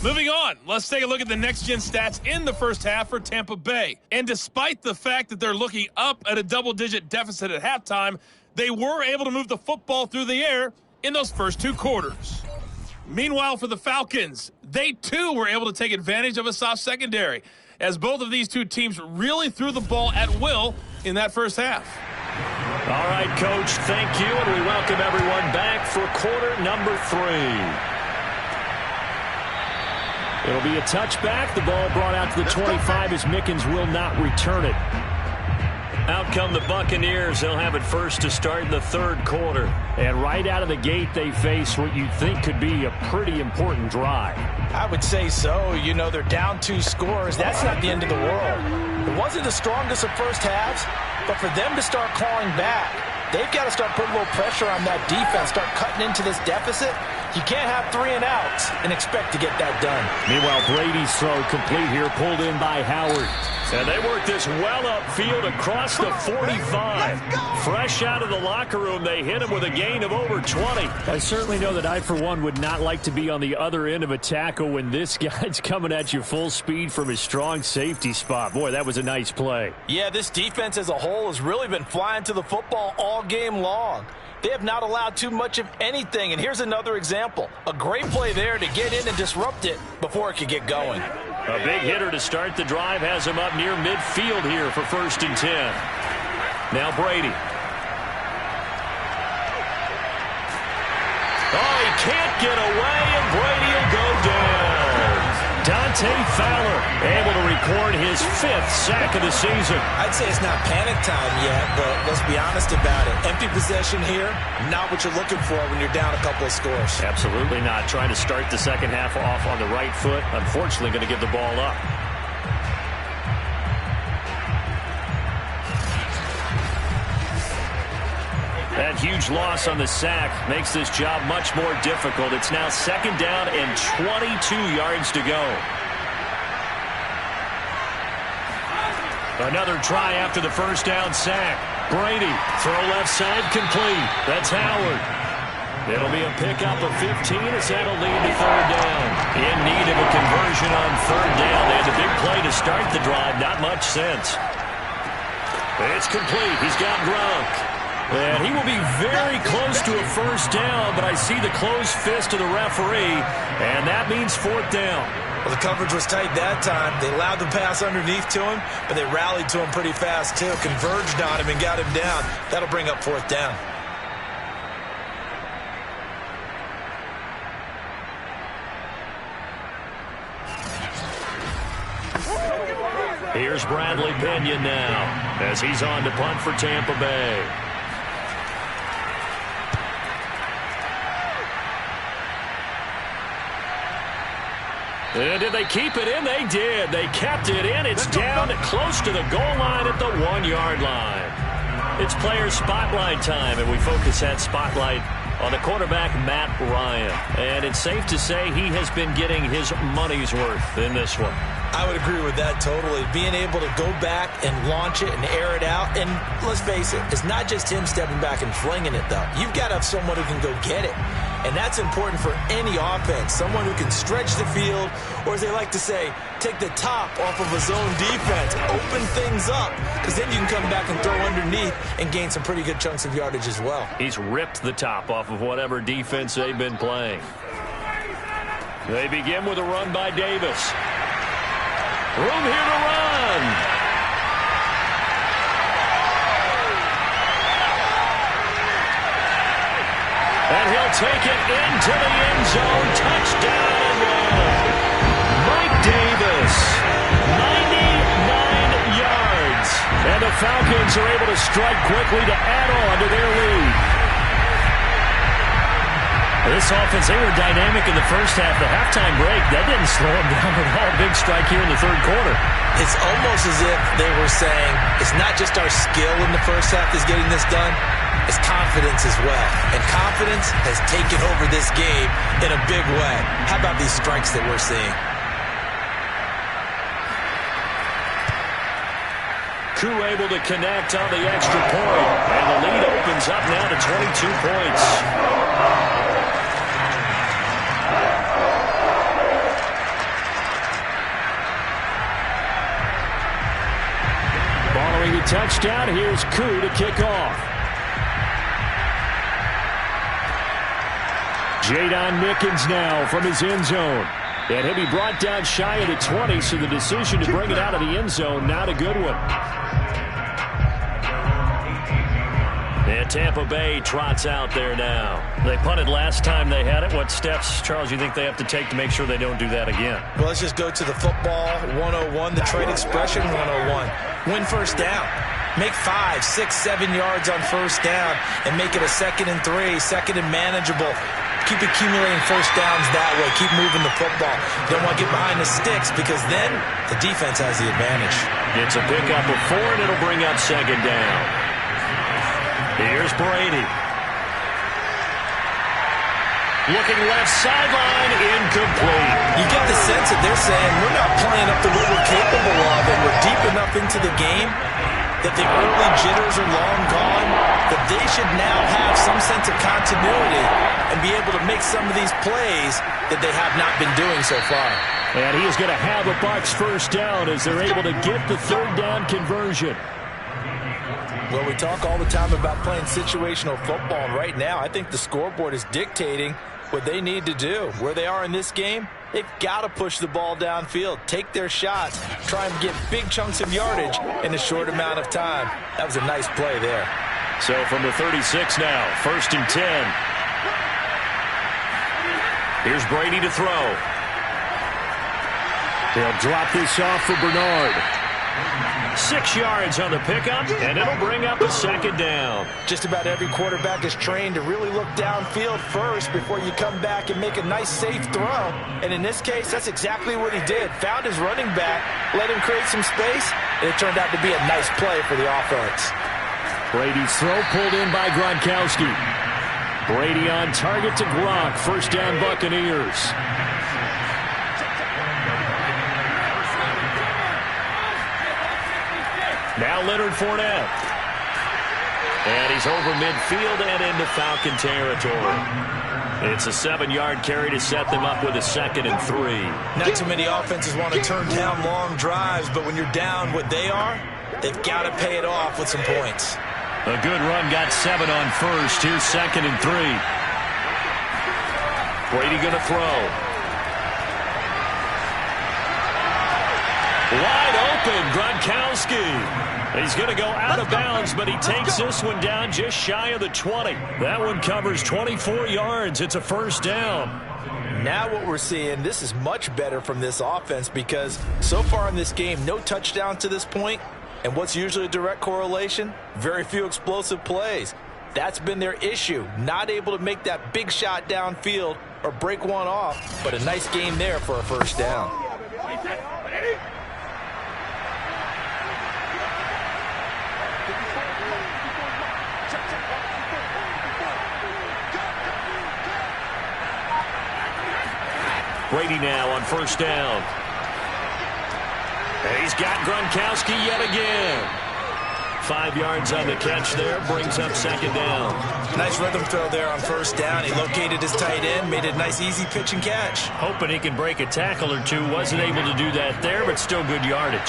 Moving on, let's take a look at the next-gen stats in the first half for Tampa Bay. And despite the fact that they're looking up at a double-digit deficit at halftime, they were able to move the football through the air in those first 2 quarters. Meanwhile, for the Falcons, they too were able to take advantage of a soft secondary, as both of these two teams really threw the ball at will in that first half. All right, Coach, thank you, and we welcome everyone back for quarter number 3. It'll be a touchback. The ball brought out to the 25 as Mickens will not return it. Out come the Buccaneers. They'll have it first to start in the third quarter. And right out of the gate, they face what you think could be a pretty important drive. I would say so. You know, they're down 2 scores. That's not the end of the world. It wasn't the strongest of first halves, but for them to start clawing back, they've got to start putting a little pressure on that defense, start cutting into this deficit. You can't have 3 and outs and expect to get that done. Meanwhile, Brady's throw complete here, pulled in by Howard. And they work this well upfield across the 45. Fresh out of the locker room, they hit him with a gain of over 20. I certainly know that I, for one, would not like to be on the other end of a tackle when this guy's coming at you full speed from his strong safety spot. Boy, that was a nice play. Yeah, this defense as a whole has really been flying to the football all game long. They have not allowed too much of anything, and here's another example. A great play there to get in and disrupt it before it could get going. A big hitter to start the drive has him up near midfield here for 1st and 10. Now Brady. Oh, he can't get away, and Brady will go down. Dante Fowler able to record his 5th sack of the season. I'd say it's not panic time yet, but let's be honest about it. Empty possession here, not what you're looking for when you're down a couple of scores. Absolutely not. Trying to start the second half off on the right foot. Unfortunately, going to give the ball up. That huge loss on the sack makes this job much more difficult. It's now 2nd down and 22 yards to go. Another try after the first down sack. Brady, throw left side complete. That's Howard. It'll be a pickup of 15 as that'll lead to 3rd down. In need of a conversion on 3rd down. They had the big play to start the drive. Not much sense. It's complete. He's got Gronk. And he will be very close to a 1st down, but I see the closed fist of the referee, and that means 4th down. Well, the coverage was tight that time. They allowed the pass underneath to him, but they rallied to him pretty fast, too. Converged on him and got him down. That'll bring up 4th down. Here's Bradley Pinion now, as he's on to punt for Tampa Bay. And did they keep it in? They did. They kept it in. It's down close to the goal line at the 1-yard line. It's player spotlight time, and we focus that spotlight on the quarterback, Matt Ryan. And it's safe to say he has been getting his money's worth in this one. I would agree with that totally. Being able to go back and launch it and air it out. And let's face it, it's not just him stepping back and flinging it, though. You've got to have someone who can go get it. And that's important for any offense. Someone who can stretch the field, or as they like to say, take the top off of a zone defense, open things up, because then you can come back and throw underneath and gain some pretty good chunks of yardage as well. He's ripped the top off of whatever defense they've been playing. They begin with a run by Davis. Room here to run. And he'll take it into the end zone. Touchdown and one. Mike Davis, 99 yards. And the Falcons are able to strike quickly to add on to their lead. This offense, they were dynamic in the first half. The halftime break, that didn't slow them down at all. Big strike here in the third quarter. It's almost as if they were saying, it's not just our skill in the first half that's getting this done, it's confidence as well. And confidence has taken over this game in a big way. How about these strikes that we're seeing? Koo able to connect on the extra point. And the lead opens up now to 22 points. Following the touchdown, here's Koo to kick off. Jadon Mickens now from his end zone. And he'll be brought down shy of the 20, so the decision to bring it out of the end zone, not a good one. And Tampa Bay trots out there now. They punted last time they had it. What steps, Charles, you think they have to take to make sure they don't do that again? Well, let's just go to the football 101, the trade expression 101. Win first down. Make 5, 6, 7 yards on first down and make it a 2nd and 3, 2nd and manageable. Keep accumulating first downs that way. Keep moving the football. You don't want to get behind the sticks because then the defense has the advantage. It's a pickup of 4, and it'll bring up 2nd down. Here's Brady. Looking left sideline, incomplete. You get the sense that they're saying we're not playing up to what we're capable of, and we're deep enough into the game that the early jitters are long gone, that they should now have some sense of continuity and be able to make some of these plays that they have not been doing so far. And he is going to have a Bucs first down as they're able to get the 3rd down conversion. Well, we talk all the time about playing situational football, and right now I think the scoreboard is dictating what they need to do. Where they are in this game, they've got to push the ball downfield, take their shots, try and get big chunks of yardage in a short amount of time. That was a nice play there. So from the 36 now, 1st and 10. Here's Brady to throw. They'll drop this off for Bernard. 6 yards on the pickup, and it'll bring up a 2nd down. Just about every quarterback is trained to really look downfield first before you come back and make a nice, safe throw. And in this case, that's exactly what he did. Found his running back, let him create some space, and it turned out to be a nice play for the offense. Brady's throw pulled in by Gronkowski. Brady on target to Gronk. First down, Buccaneers. Now Leonard Fournette. And he's over midfield and into Falcon territory. It's a 7-yard carry to set them up with a 2nd and 3. Not too many offenses want to turn down long drives, but when you're down what they are, they've got to pay it off with some points. A good run, got 7 on first. Here's 2nd and 3. Brady going to throw. Wide open, Gronkowski. He's going to go out of bounds, but he takes this one down just shy of the 20. That one covers 24 yards. It's a first down. Now what we're seeing, this is much better from this offense because so far in this game, no touchdown to this point. And what's usually a direct correlation? Very few explosive plays. That's been their issue. Not able to make that big shot downfield or break one off, but a nice game there for a first down. Brady now on first down. And he's got Gronkowski yet again. 5 yards on the catch there, brings up second down. Nice rhythm throw there on first down. He located his tight end, made it a nice easy pitch and catch. Hoping he can break a tackle or two. Wasn't able to do that there, but still good yardage.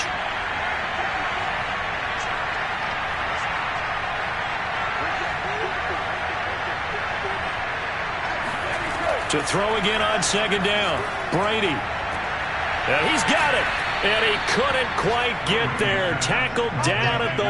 To throw again on second down. Brady. And he's got it. And he couldn't quite get there. Tackled down at the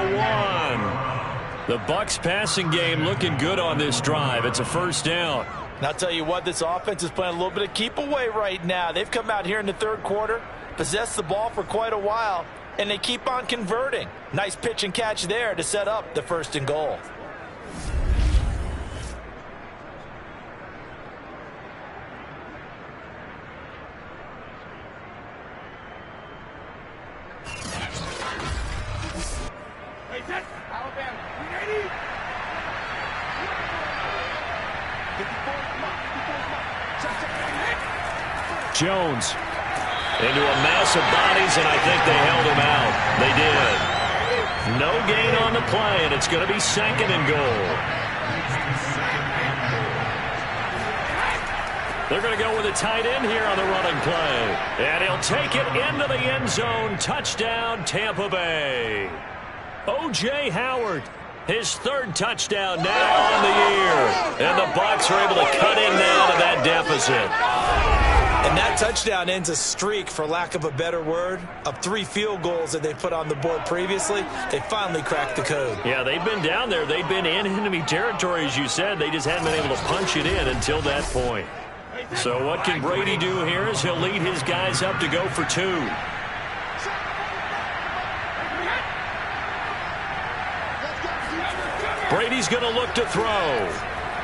1. The Bucs passing game looking good on this drive. It's a first down. And I'll tell you what, this offense is playing a little bit of keep away right now. They've come out here in the third quarter, possessed the ball for quite a while, and they keep on converting. Nice pitch and catch there to set up the first and goal. Jones into a mass of bodies, and I think they held him out. They did. No gain on the play, and it's going to be second and goal. They're going to go with a tight end here on the running play. And he'll take it into the end zone. Touchdown, Tampa Bay. O.J. Howard, his third touchdown now on the year. And the Bucs are able to cut in now to that deficit. And that touchdown ends a streak, for lack of a better word, of 3 field goals that they put on the board previously. They finally cracked the code. Yeah, they've been down there. They've been in enemy territory, as you said. They just hadn't been able to punch it in until that point. So what can Brady do here is he'll lead his guys up to go for 2. Brady's going to look to throw.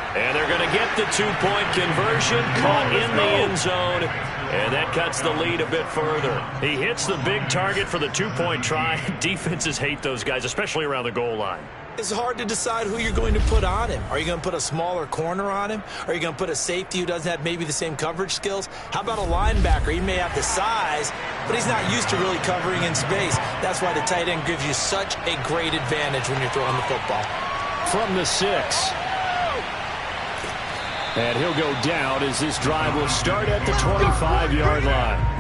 And they're going to get the 2-point conversion, caught in the end zone, and that cuts the lead a bit further. He hits the big target for the 2-point try. Defenses hate those guys, especially around the goal line. It's hard to decide who you're going to put on him. Are you going to put a smaller corner on him? Are you going to put a safety who doesn't have maybe the same coverage skills? How about a linebacker? He may have the size, but he's not used to really covering in space. That's why the tight end gives you such a great advantage when you're throwing the football. From the 6. And he'll go down as this drive will start at the 25-yard line.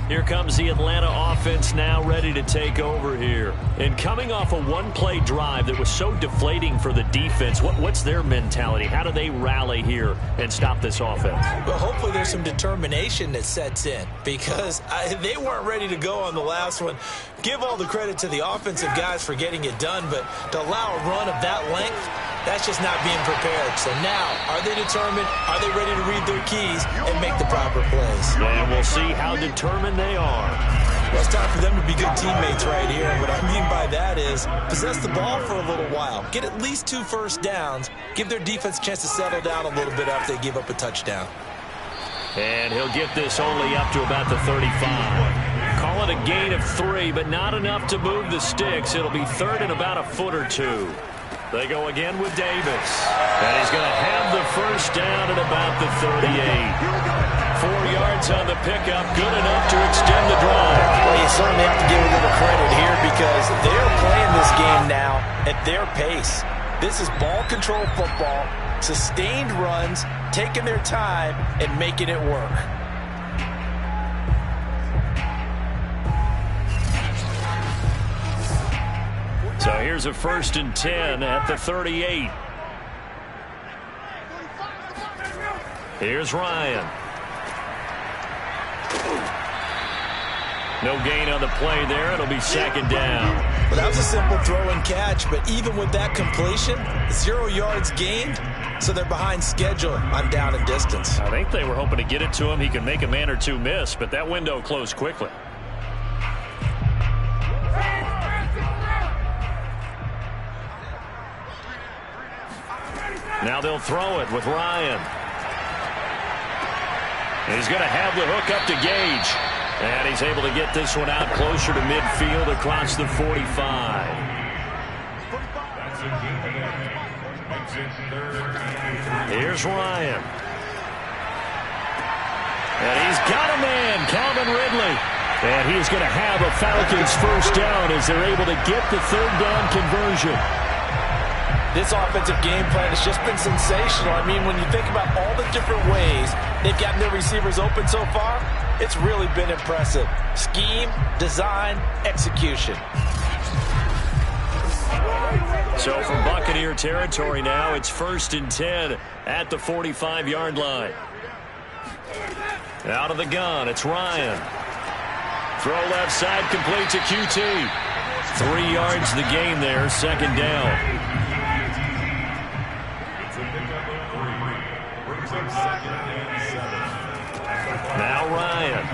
Here comes the Atlanta offense now ready to take over here. And coming off a one-play drive that was so deflating for the defense, what's their mentality? How do they rally here and stop this offense? Well, hopefully there's some determination that sets in, because they weren't ready to go on the last one. Give all the credit to the offensive guys for getting it done, but to allow a run of that length, that's just not being prepared. So now, are they determined? Are they ready to read their keys and make the proper plays? And we'll see how determined they are. Well, it's time for them to be good teammates right here. And what I mean by that is possess the ball for a little while. Get at least 2 first downs. Give their defense a chance to settle down a little bit after they give up a touchdown. And he'll get this only up to about the 35. Call it a gain of 3, but not enough to move the sticks. It'll be third and about a foot or 2. They go again with Davis. And he's going to have the first down at about the 38. 4 yards on the pickup, good enough to extend the drive. Well, you certainly have to give a little credit here, because they're playing this game now at their pace. This is ball control football, sustained runs, taking their time and making it work. So here's a 1st and 10 at the 38. Here's Ryan. No gain on the play there. It'll be second down. Well, that was a simple throw and catch, but even with that completion, 0 yards gained, so they're behind schedule on down and distance. I think they were hoping to get it to him. He could make a man or 2 miss, but that window closed quickly. Now they'll throw it with Ryan. And he's going to have the hook up to Gage. And he's able to get this one out closer to midfield across the 45. Here's Ryan. And he's got a man, Calvin Ridley. And he's going to have a Falcons first down as they're able to get the third down conversion. This offensive game plan has just been sensational. I mean, when you think about all the different ways they've gotten their receivers open so far, it's really been impressive. Scheme, design, execution. So from Buccaneer territory now, it's 1st and 10 at the 45-yard line. Out of the gun, it's Ryan. Throw left side, complete to QT. 3 yards the gain there, 2nd down. Now Ryan.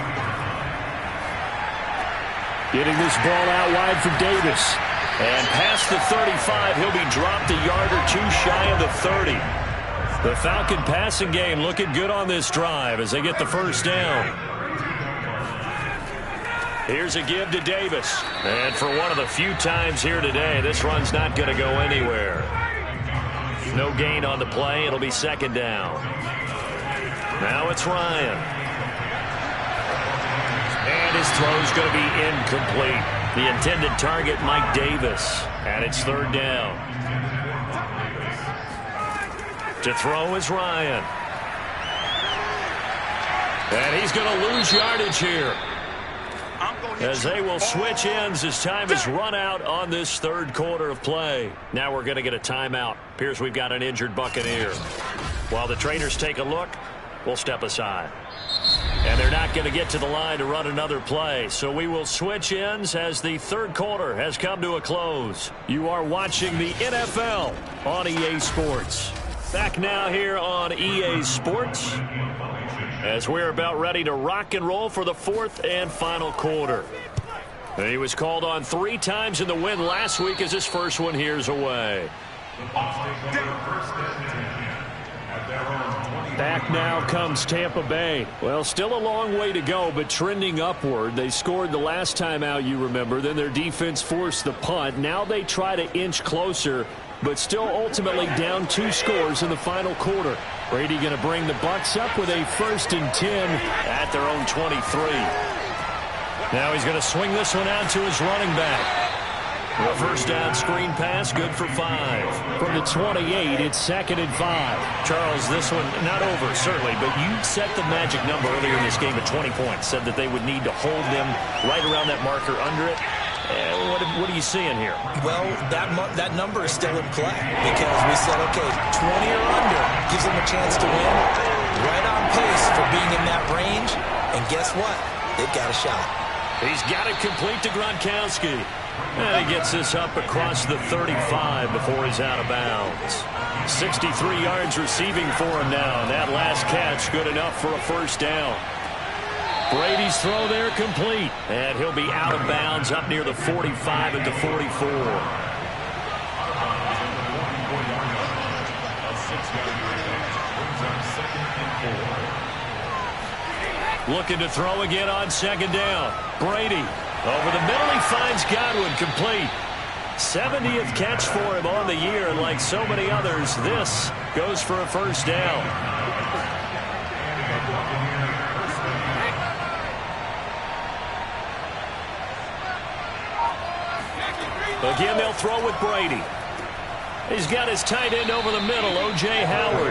Getting this ball out wide for Davis. And past the 35, he'll be dropped a yard or two shy of the 30. The Falcon passing game looking good on this drive as they get the first down. Here's a give to Davis. And for one of the few times here today, this run's not going to go anywhere. No gain on the play. It'll be 2nd down. Now it's Ryan. And his throw's going to be incomplete. The intended target, Mike Davis. And it's 3rd down. To throw is Ryan. And he's going to lose yardage here, as they will switch ends as time is run out on this 3rd quarter of play. Now we're going to get a timeout. Appears we've got an injured Buccaneer. While the traders take a look, we'll step aside. And they're not going to get to the line to run another play. So we will switch ends as the 3rd quarter has come to a close. You are watching the NFL on EA Sports. Back now here on EA Sports, as we're about ready to rock and roll for the 4th and final quarter. And he was called on 3 times in the win last week as his first one here's away. Back now comes Tampa Bay. Well, still a long way to go, but trending upward. They scored the last time out, you remember. Then their defense forced the punt. Now they try to inch closer, but still ultimately down 2 scores in the final quarter. Brady going to bring the Bucs up with a 1st and 10 at their own 23. Now he's going to swing this one out to his running back. A first down screen pass, good for 5. From the 28, it's 2nd and 5. Charles, this one not over, certainly, but you set the magic number earlier in this game at 20 points. Said that they would need to hold them right around that marker under it. What are you seeing here? Well, that number is still in play because we said, okay, 20 or under gives them a chance to win. Right on pace for being in that range. And guess what? They've got a shot. He's got it complete to Gronkowski. And he gets this up across the 35 before he's out of bounds. 63 yards receiving for him now. And that last catch good enough for a first down. Brady's throw there complete. And he'll be out of bounds up near the 45 at the 44. Looking to throw again on 2nd down. Brady over the middle. He finds Godwin complete. 70th catch for him on the year. And like so many others, this goes for a first down. Again, they'll throw with Brady. He's got his tight end over the middle, O.J. Howard.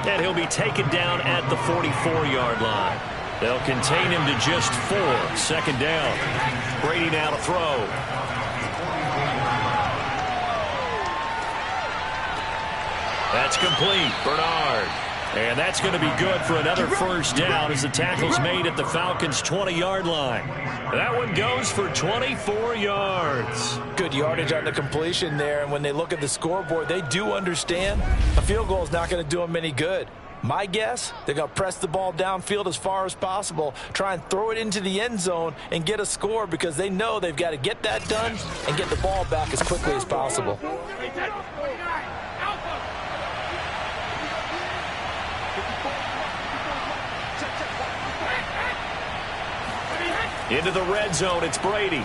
And he'll be taken down at the 44-yard line. They'll contain him to just 4. 2nd down. Brady now to throw. That's complete. Bernard. And that's going to be good for another first down as the tackle's made at the Falcons' 20-yard line. That one goes for 24 yards. Good yardage on the completion there. And when they look at the scoreboard, they do understand a field goal is not going to do them any good. My guess, they're going to press the ball downfield as far as possible, try and throw it into the end zone and get a score because they know they've got to get that done and get the ball back as quickly as possible. Into the red zone, it's Brady.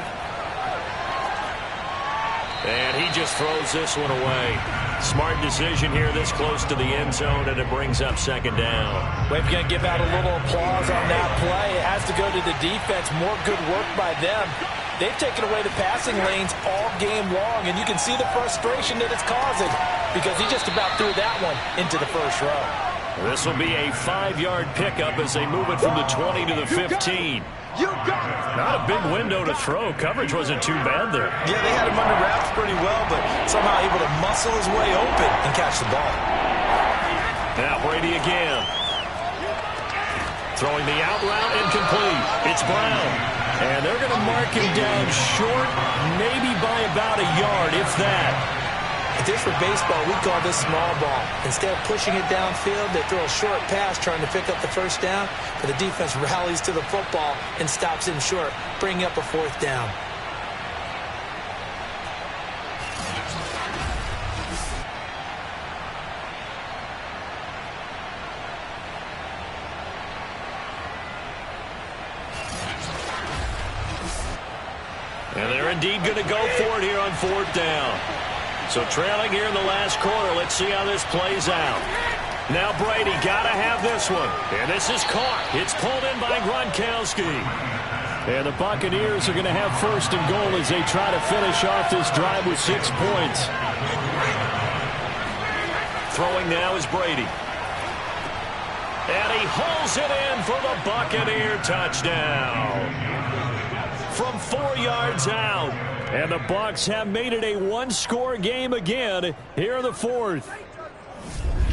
And he just throws this one away. Smart decision here this close to the end zone, and it brings up second down. We're going to give out a little applause on that play. It has to go to the defense. More good work by them. They've taken away the passing lanes all game long, and you can see the frustration that it's causing because he just about threw that one into the first row. This will be a 5-yard pickup as they move it from the 20 to the 15. Not a big window to throw. Coverage wasn't too bad there. Yeah, they had him under wraps pretty well, but somehow able to muscle his way open and catch the ball. Now Brady again. Throwing the out route incomplete. It's Brown. And they're going to mark him down short, maybe by about a yard, if that. If this were baseball, we call this small ball. Instead of pushing it downfield, they throw a short pass trying to pick up the first down, but the defense rallies to the football and stops him short, bringing up a fourth down. And they're indeed going to go for it here on fourth down. So trailing here in the last quarter. Let's see how this plays out. Now Brady got to have this one. And this is caught. It's pulled in by Gronkowski. And the Buccaneers are going to have first and goal as they try to finish off this drive with 6 points. Throwing now is Brady. And he hauls it in for the Buccaneer touchdown. From 4 yards out. And the Bucs have made it a one-score game again here in the fourth.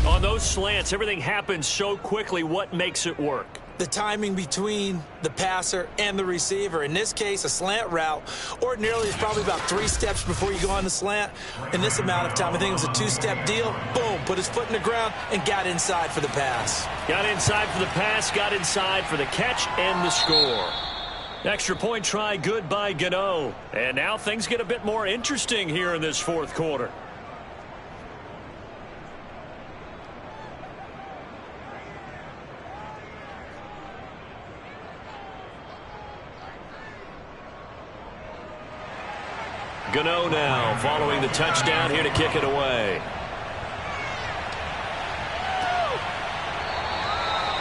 On those slants, everything happens so quickly. What makes it work? The timing between the passer and the receiver. In this case, a slant route ordinarily is probably about 3 steps before you go on the slant. In this amount of time, I think it was a 2-step deal. Boom, put his foot in the ground and got inside for the pass. Got inside for the pass, got inside for the catch and the score. Extra point try good by Gano. And now things get a bit more interesting here in this fourth quarter. Gano now following the touchdown here to kick it away.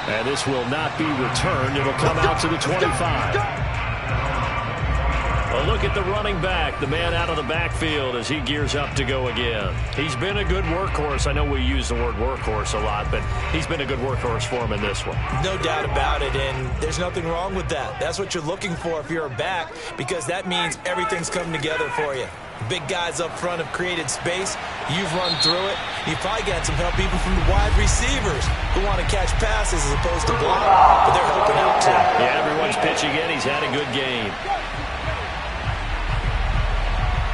And this will not be returned. It'll come out to the 25. A look at the running back, the man out of the backfield as he gears up to go again. He's been a good workhorse. I know we use the word workhorse a lot, but he's been a good workhorse for him in this one. No doubt about it, and there's nothing wrong with that. That's what you're looking for if you're a back, because that means everything's coming together for you. Big guys up front have created space. You've run through it. You've probably got some help even from the wide receivers who want to catch passes as opposed to block, but they're helping out too. Yeah, everyone's pitching in. He's had a good game.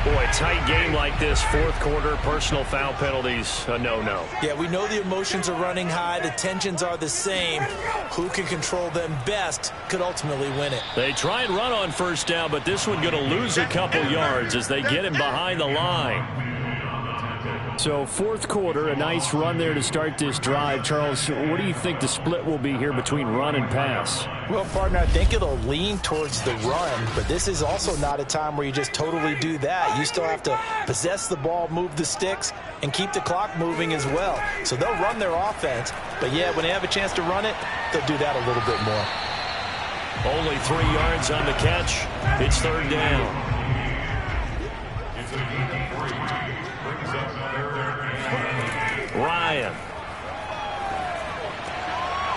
Boy, tight game like this, fourth quarter, personal foul penalties, a no-no. Yeah, we know the emotions are running high. The tensions are the same. Who can control them best could ultimately win it. They try and run on first down, but this one going to lose a couple yards as they get him behind the line. So fourth quarter, a nice run there to start this drive. Charles, what do you think the split will be here between run and pass? Well, partner, I think it'll lean towards the run, but this is also not a time where you just totally do that. You still have to possess the ball, move the sticks, and keep the clock moving as well. So they'll run their offense, but yeah, when they have a chance to run it, they'll do that a little bit more. Only 3 yards on the catch. It's third down. Ryan.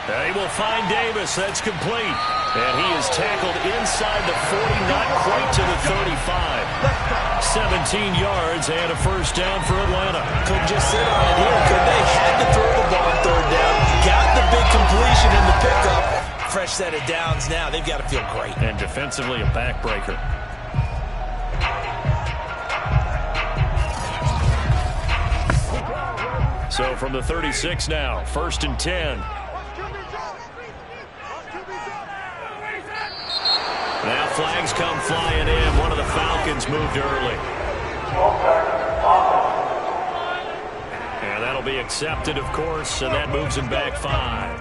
He will find Davis. That's complete. And he is tackled inside the 40, not quite to the 35. 17 yards and a first down for Atlanta. Couldn't just sit on it here, could they? Had to throw the ball on third down. Got the big completion in the pickup. Fresh set of downs now. They've got to feel great. And defensively a backbreaker. So from the 36 now, first and 10. Now flags come flying in. One of the Falcons moved early. And that'll be accepted, of course, and that moves him back 5.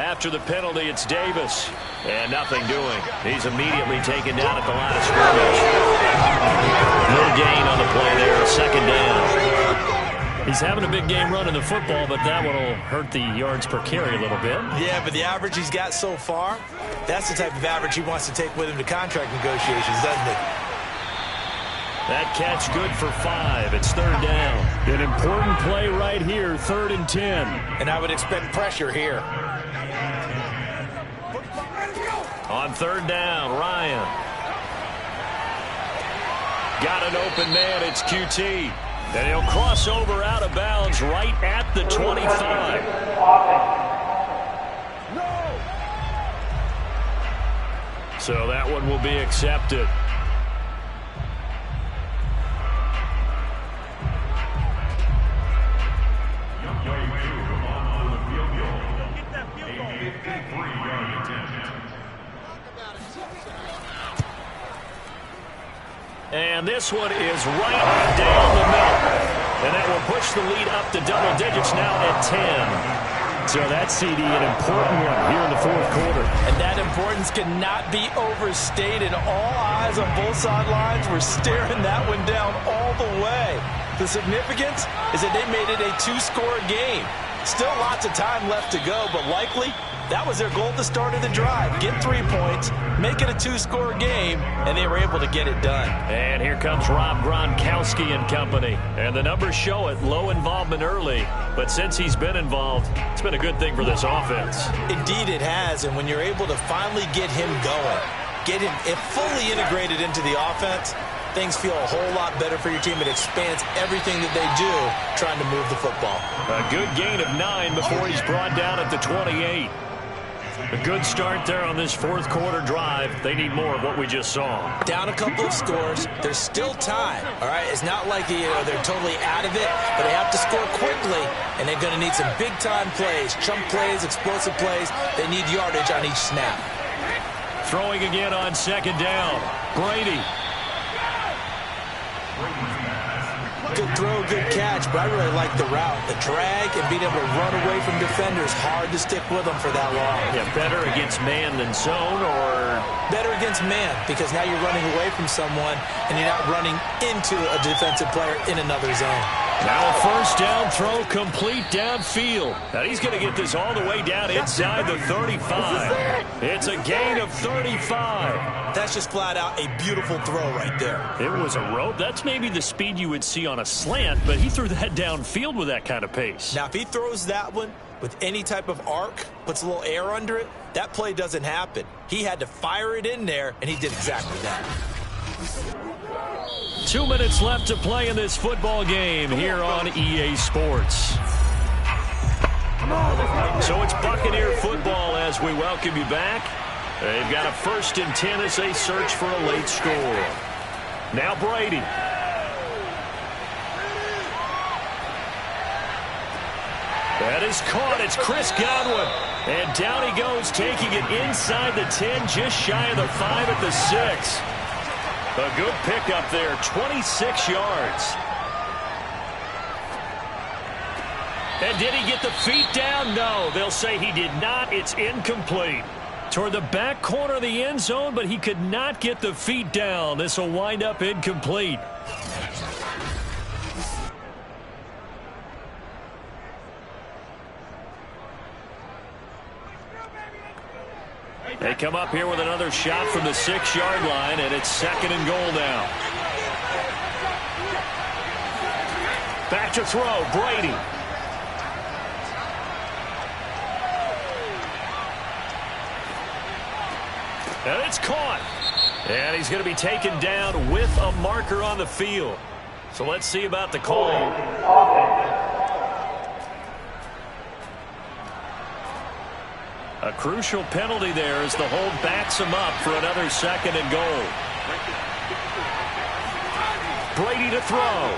After the penalty, it's Davis. And nothing doing. He's immediately taken down at the line of scrimmage. No gain on the play there. Second down. He's having a big game running the football, but that one will hurt the yards per carry a little bit. Yeah, but the average he's got so far, that's the type of average he wants to take with him to contract negotiations, doesn't it? That catch good for 5. It's third down. An important play right here, 3rd and 10. And I would expect pressure here. On third down, Ryan. Got an open man. It's QT. And he'll cross over out of bounds right at the 25. So that one will be accepted. And this one is right down the middle. And that will push the lead up to double digits now at 10. So that CD, an important one here in the 4th quarter. And that importance cannot be overstated. All eyes on both sidelines were staring that one down all the way. The significance is that they made it a 2-score game. Still lots of time left to go, but likely that was their goal at the start of the drive. Get 3 points, make it a 2-score game, and they were able to get it done. And here comes Rob Gronkowski and company. And the numbers show it, low involvement early. But since he's been involved, it's been a good thing for this offense. Indeed it has, and when you're able to finally get him going, get him fully integrated into the offense, things feel a whole lot better for your team. It expands everything that they do trying to move the football. A good gain of 9 before he's brought down at the 28. A good start there on this 4th quarter drive. They need more of what we just saw. Down a couple of scores. There's still time. All right, it's not like they're totally out of it, but they have to score quickly, and they're going to need some big-time plays, chunk plays, explosive plays. They need yardage on each snap. Throwing again on 2nd down. Brady. Good throw, good catch, but I really like the route. The drag and being able to run away from defenders, hard to stick with them for that long. Yeah, better against man than zone, or? Better against man, because now you're running away from someone and you're not running into a defensive player in another zone. Now a 1st down throw complete downfield. Now he's going to get this all the way down inside the 35. It's a gain of 35. That's just flat out a beautiful throw right there. It was a rope. That's maybe the speed you would see on a slant, but he threw that downfield with that kind of pace. Now if he throws that one with any type of arc, puts a little air under it, that play doesn't happen. He had to fire it in there, and he did exactly that. 2 minutes left to play in this football game here on EA Sports. So it's Buccaneer football as we welcome you back. They've got a 1st and 10 as they search for a late score. Now Brady. That is caught. It's Chris Godwin. And down he goes, taking it inside the 10, just shy of the 5 at the 6. A good pickup there, 26 yards. And did he get the feet down? No, they'll say he did not. It's incomplete. Toward the back corner of the end zone, but he could not get the feet down. This will wind up incomplete. They come up here with another shot from the 6-yard line, and it's 2nd and goal now. Back to throw, Brady. And it's caught. And he's going to be taken down with a marker on the field. So let's see about the call. A crucial penalty there as the hold backs him up for another 2nd and goal. Brady to throw.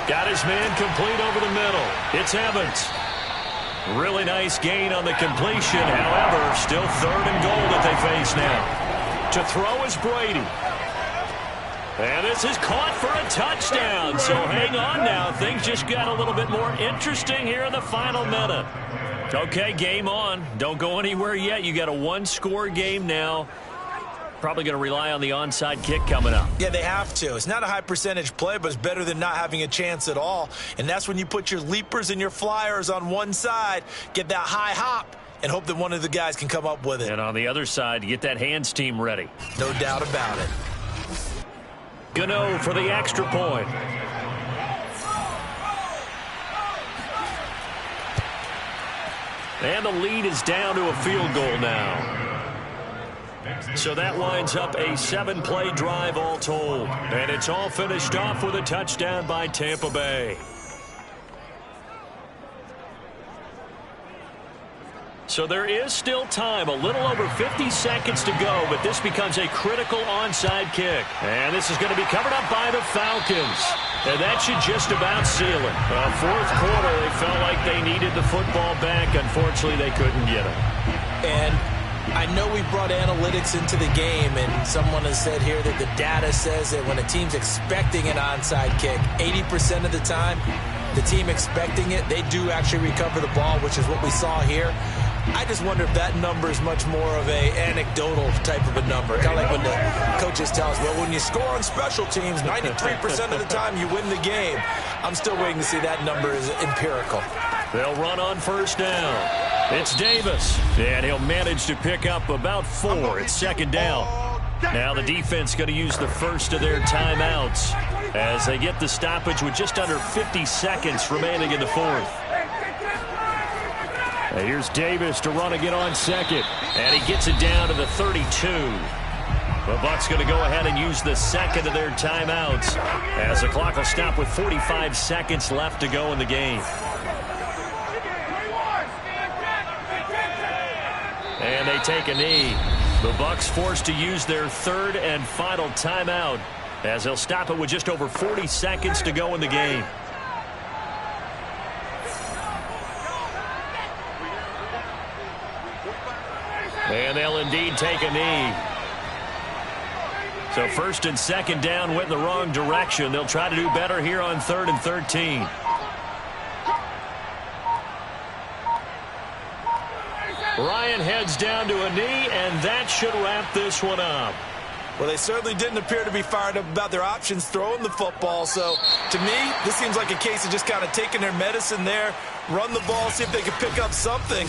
Got his man complete over the middle. It's Evans. Really nice gain on the completion. However, still 3rd and goal that they face now. To throw is Brady. And this is caught for a touchdown. So hang on now. Things just got a little bit more interesting here in the final minute. Okay, game on. Don't go anywhere yet. You got a one-score game now. Probably going to rely on the onside kick coming up. Yeah, they have to. It's not a high percentage play, but it's better than not having a chance at all. And that's when you put your leapers and your flyers on one side, get that high hop, and hope that one of the guys can come up with it. And on the other side, get that hands team ready. No doubt about it. Gano for the extra point. And the lead is down to a field goal now. So that winds up a 7-play drive all told. And it's all finished off with a touchdown by Tampa Bay. So there is still time, a little over 50 seconds to go, but this becomes a critical onside kick. And this is going to be covered up by the Falcons. And that should just about seal it. Fourth quarter, they felt like they needed the football back. Unfortunately, they couldn't get it. And I know we brought analytics into the game, and someone has said here that the data says that when a team's expecting an onside kick, 80% of the time, the team expecting it, they do actually recover the ball, which is what we saw here. I just wonder if that number is much more of a anecdotal type of a number. Kind of like when the coaches tell us, well, when you score on special teams, 93% of the time you win the game. I'm still waiting to see that number is empirical. They'll run on first down. It's Davis, and he'll manage to pick up about 4. It's second down. Now the defense going to use the first of their timeouts as they get the stoppage with just under 50 seconds remaining in the fourth. And here's Davis to run again on second, and he gets it down to the 32. The Bucs going to go ahead and use the second of their timeouts as the clock will stop with 45 seconds left to go in the game. And they take a knee. The Bucs forced to use their third and final timeout as they'll stop it with just over 40 seconds to go in the game. And they'll indeed take a knee. So first and second down went in the wrong direction. They'll try to do better here on 3rd and 13. Ryan heads down to a knee, and that should wrap this one up. Well, they certainly didn't appear to be fired up about their options throwing the football. So, to me, this seems like a case of just kind of taking their medicine there, run the ball, see if they could pick up something.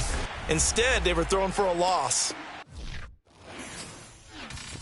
Instead, they were throwing for a loss.